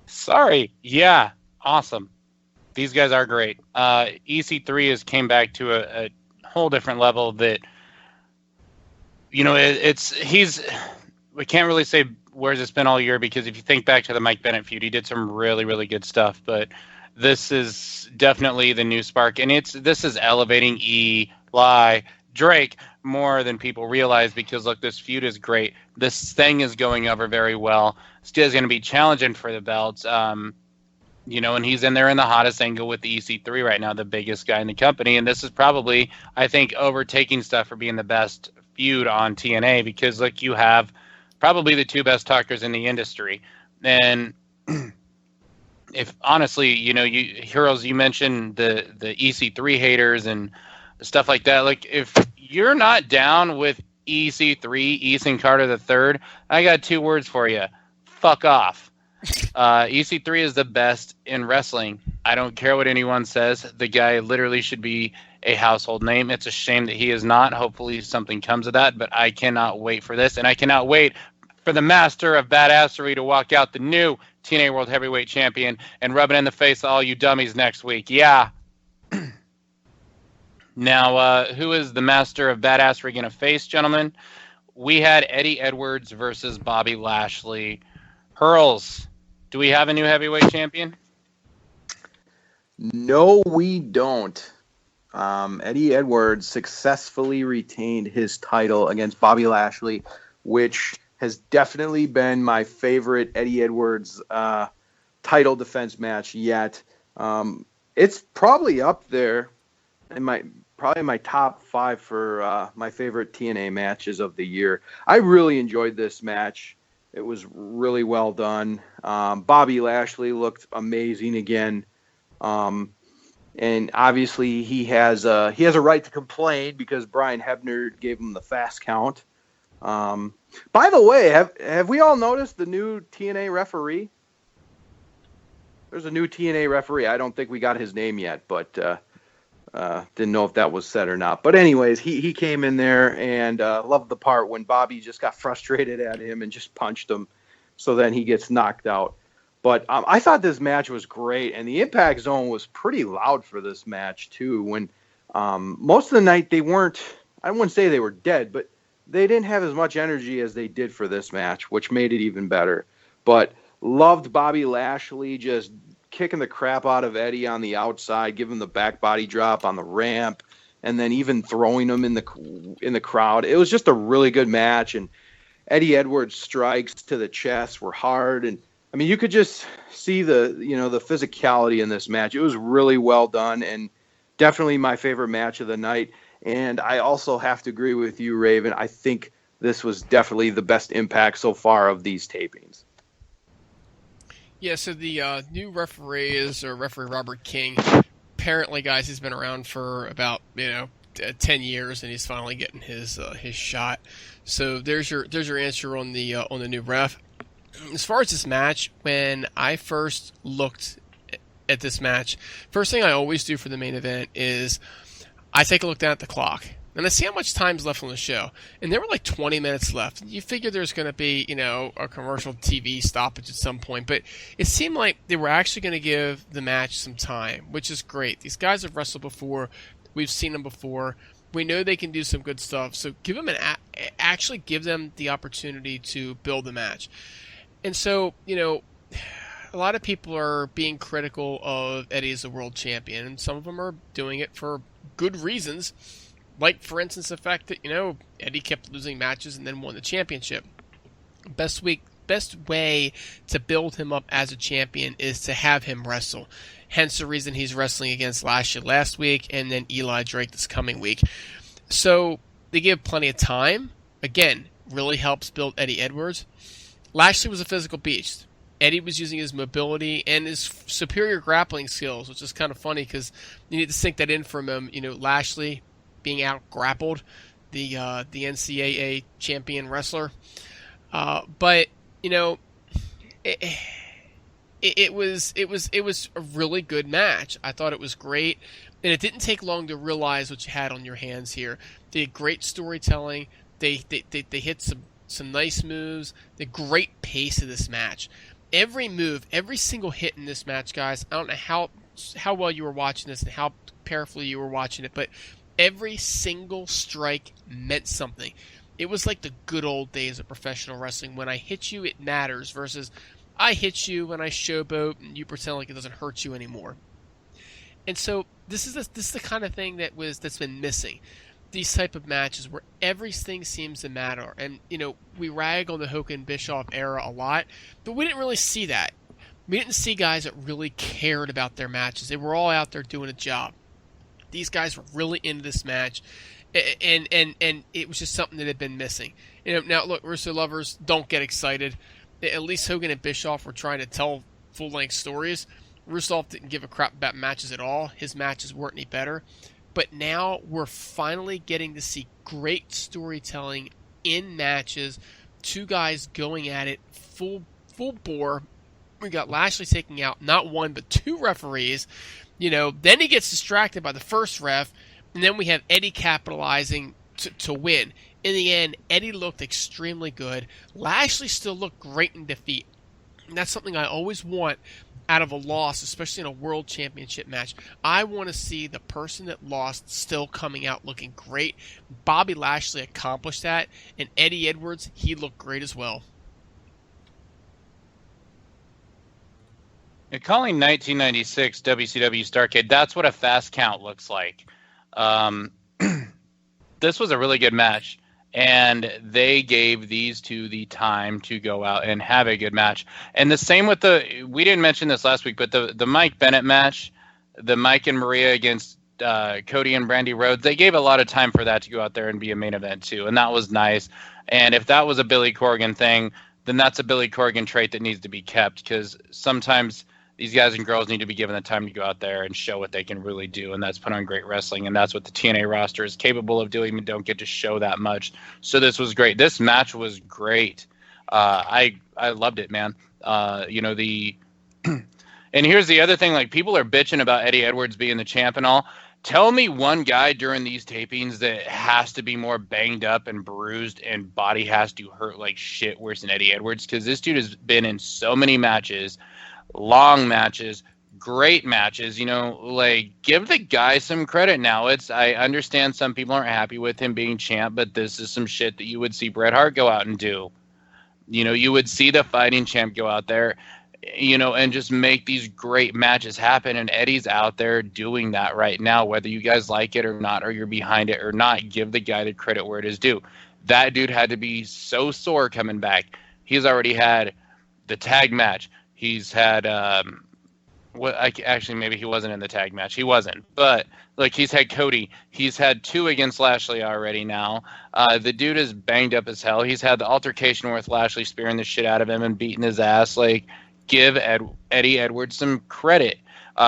Sorry. Yeah. Awesome. These guys are great. EC3 has came back to a whole different level that, we can't really say where's it's been all year, because if you think back to the Mike Bennett feud, he did some really, really good stuff, but this is definitely the new spark, and this is elevating Eli Drake more than people realize, because look, this feud is great. This thing is going over very well. Still is going to be challenging for the belts. And he's in there in the hottest angle with the EC3 right now, the biggest guy in the company. And this is probably, I think, overtaking stuff for being the best feud on TNA, because look, you have probably the two best talkers in the industry. And if honestly, Hurls, you mentioned the EC3 haters and stuff like that. Like, if you're not down with EC3, Ethan Carter III, I got two words for you. Fuck off. EC3 is the best in wrestling. I don't care what anyone says. The guy literally should be a household name. It's a shame that he is not. Hopefully something comes of that, but I cannot wait for this, and I cannot wait for the master of badassery to walk out, the new TNA World Heavyweight Champion, and rub it in the face of all you dummies next week. Yeah. Now, who is the master of badassery going to face, gentlemen? We had Eddie Edwards versus Bobby Lashley. Hurls, do we have a new heavyweight champion? No, we don't. Eddie Edwards successfully retained his title against Bobby Lashley, which has definitely been my favorite Eddie Edwards title defense match yet. It's probably up there in my top 5 for my favorite TNA matches of the year. I really enjoyed this match. It was really well done. Bobby Lashley looked amazing again. And obviously he has a right to complain because Brian Hebner gave him the fast count. By the way, have we all noticed the new TNA referee? There's a new TNA referee. I don't think we got his name yet, but didn't know if that was said or not. But anyways, he came in there and loved the part when Bobby just got frustrated at him and just punched him. So then he gets knocked out. But I thought this match was great, and the Impact Zone was pretty loud for this match too. When most of the night they weren't, I wouldn't say they were dead, but they didn't have as much energy as they did for this match, which made it even better. But loved Bobby Lashley just kicking the crap out of Eddie on the outside, giving him the back body drop on the ramp, and then even throwing him in the crowd. It was just a really good match, and Eddie Edwards' strikes to the chest were hard, and I mean, you could just see the physicality in this match. It was really well done and definitely my favorite match of the night. And I also have to agree with you, Raven. I think this was definitely the best Impact so far of these tapings. Yeah, so the new referee is referee Robert King. Apparently, guys, he's been around for about 10 years, and he's finally getting his shot. So there's your answer on the new ref. As far as this match, when I first looked at this match, first thing I always do for the main event is I take a look down at the clock and I see how much time's left on the show. And there were like 20 minutes left. You figure there's going to be, a commercial TV stoppage at some point, but it seemed like they were actually going to give the match some time, which is great. These guys have wrestled before. We've seen them before. We know they can do some good stuff. So give them actually give them the opportunity to build the match. And so, a lot of people are being critical of Eddie as a world champion, and some of them are doing it for good reasons. Like, for instance, the fact that, Eddie kept losing matches and then won the championship. best way to build him up as a champion is to have him wrestle. Hence the reason he's wrestling against Lashley last week and then Eli Drake this coming week. So they give plenty of time. Again, really helps build Eddie Edwards. Lashley was a physical beast. Eddie was using his mobility and his superior grappling skills, which is kind of funny because you need to sink that in from him. Lashley being out grappled, the NCAA champion wrestler. But it was a really good match. I thought it was great, and it didn't take long to realize what you had on your hands here. They had great storytelling. They hit some nice moves. The great pace of this match. Every move, every single hit in this match, guys. I don't know how well you were watching this and how carefully you were watching it, but every single strike meant something. It was like the good old days of professional wrestling. When I hit you, it matters, versus I hit you and I showboat and you pretend like it doesn't hurt you anymore. And so this is the kind of thing that's been missing. These type of matches where everything seems to matter. And, we rag on the Hogan Bischoff era a lot, but we didn't really see that. We didn't see guys that really cared about their matches. They were all out there doing a job. These guys were really into this match, and it was just something that had been missing. Now, look, Russo lovers, don't get excited. At least Hogan and Bischoff were trying to tell full-length stories. Rusev didn't give a crap about matches at all. His matches weren't any better. But now we're finally getting to see great storytelling in matches. Two guys going at it full bore. We got Lashley taking out not one but two referees. Then he gets distracted by the first ref, and then we have Eddie capitalizing to win. In the end, Eddie looked extremely good. Lashley still looked great in defeat. And that's something I always want out of a loss, especially in a world championship match. I want to see the person that lost still coming out looking great. Bobby Lashley accomplished that, and Eddie Edwards, he looked great as well. You're calling 1996 WCW Starrcade. That's what a fast count looks like. This was a really good match, and they gave these two the time to go out and have a good match. And the same with we didn't mention this last week, but the Mike Bennett match, the Mike and Maria against Cody and Brandy Rhodes, they gave a lot of time for that to go out there and be a main event too, and that was nice. And if that was a Billy Corgan thing, then that's a Billy Corgan trait that needs to be kept, because sometimes these guys and girls need to be given the time to go out there and show what they can really do, and that's put on great wrestling, and that's what the TNA roster is capable of doing. We don't get to show that much. So this was great. This match was great. I loved it, man. And here's the other thing, like, people are bitching about Eddie Edwards being the champ and all. Tell me one guy during these tapings that has to be more banged up and bruised and body has to hurt like shit worse than Eddie Edwards, because this dude has been in so many matches, long matches, great matches. Give the guy some credit now. I understand some people aren't happy with him being champ, but this is some shit that you would see Bret Hart go out and do. You would see the fighting champ go out there, and just make these great matches happen. And Eddie's out there doing that right now, whether you guys like it or not, or you're behind it or not. Give the guy the credit where it is due. That dude had to be so sore coming back. He's already had the tag match. He's had actually, maybe he wasn't in the tag match. He wasn't. But he's had Cody. He's had 2 against Lashley already now. The dude is banged up as hell. He's had the altercation with Lashley spearing the shit out of him and beating his ass. Give Eddie Edwards some credit.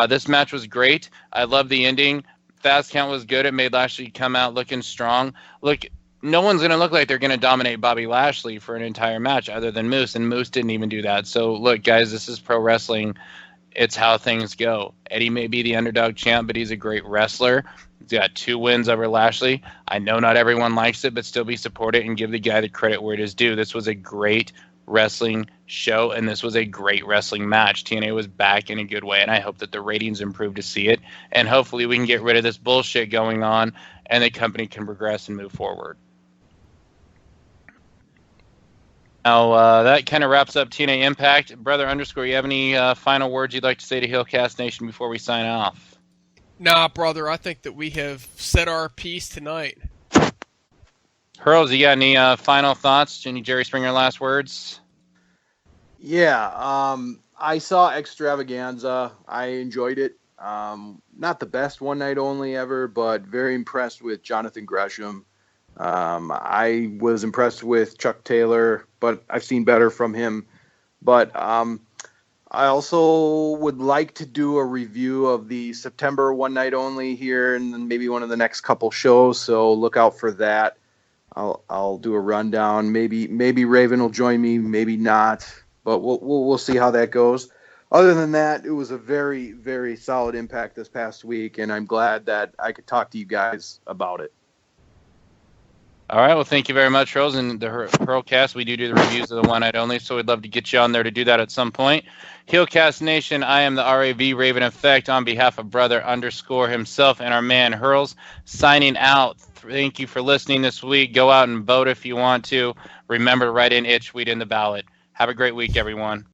This match was great. I love the ending. Fast count was good. It made Lashley come out looking strong. No one's going to look like they're going to dominate Bobby Lashley for an entire match other than Moose, and Moose didn't even do that. So, look, guys, this is pro wrestling. It's how things go. Eddie may be the underdog champ, but he's a great wrestler. He's got 2 wins over Lashley. I know not everyone likes it, but still be supported and give the guy the credit where it is due. This was a great wrestling show, and this was a great wrestling match. TNA was back in a good way, and I hope that the ratings improve to see it, and hopefully we can get rid of this bullshit going on, and the company can progress and move forward. Now, that kind of wraps up TNA Impact. Brother _ you have any final words you'd like to say to HeelCast Nation before we sign off? Nah, brother, I think that we have said our piece tonight. Hurls, you got any final thoughts? Any Jerry Springer last words? Yeah, I saw Extravaganza. I enjoyed it. Not the best one night only ever, but very impressed with Jonathan Gresham. I was impressed with Chuck Taylor, but I've seen better from him. But I also would like to do a review of the September one night only here, and then maybe one of the next couple shows. So look out for that. I'll do a rundown. Maybe Raven will join me, maybe not, but we'll see how that goes. Other than that, it was a very, very solid Impact this past week, and I'm glad that I could talk to you guys about it. All right. Well, thank you very much, Rose. And the HeelCast, we do the reviews of the one night only, so we'd love to get you on there to do that at some point. HeelCast Nation, I am the RAV Raven Effect on behalf of brother _ himself and our man Hurls, signing out. Thank you for listening this week. Go out and vote if you want to. Remember to write in Itchweed in the ballot. Have a great week, everyone.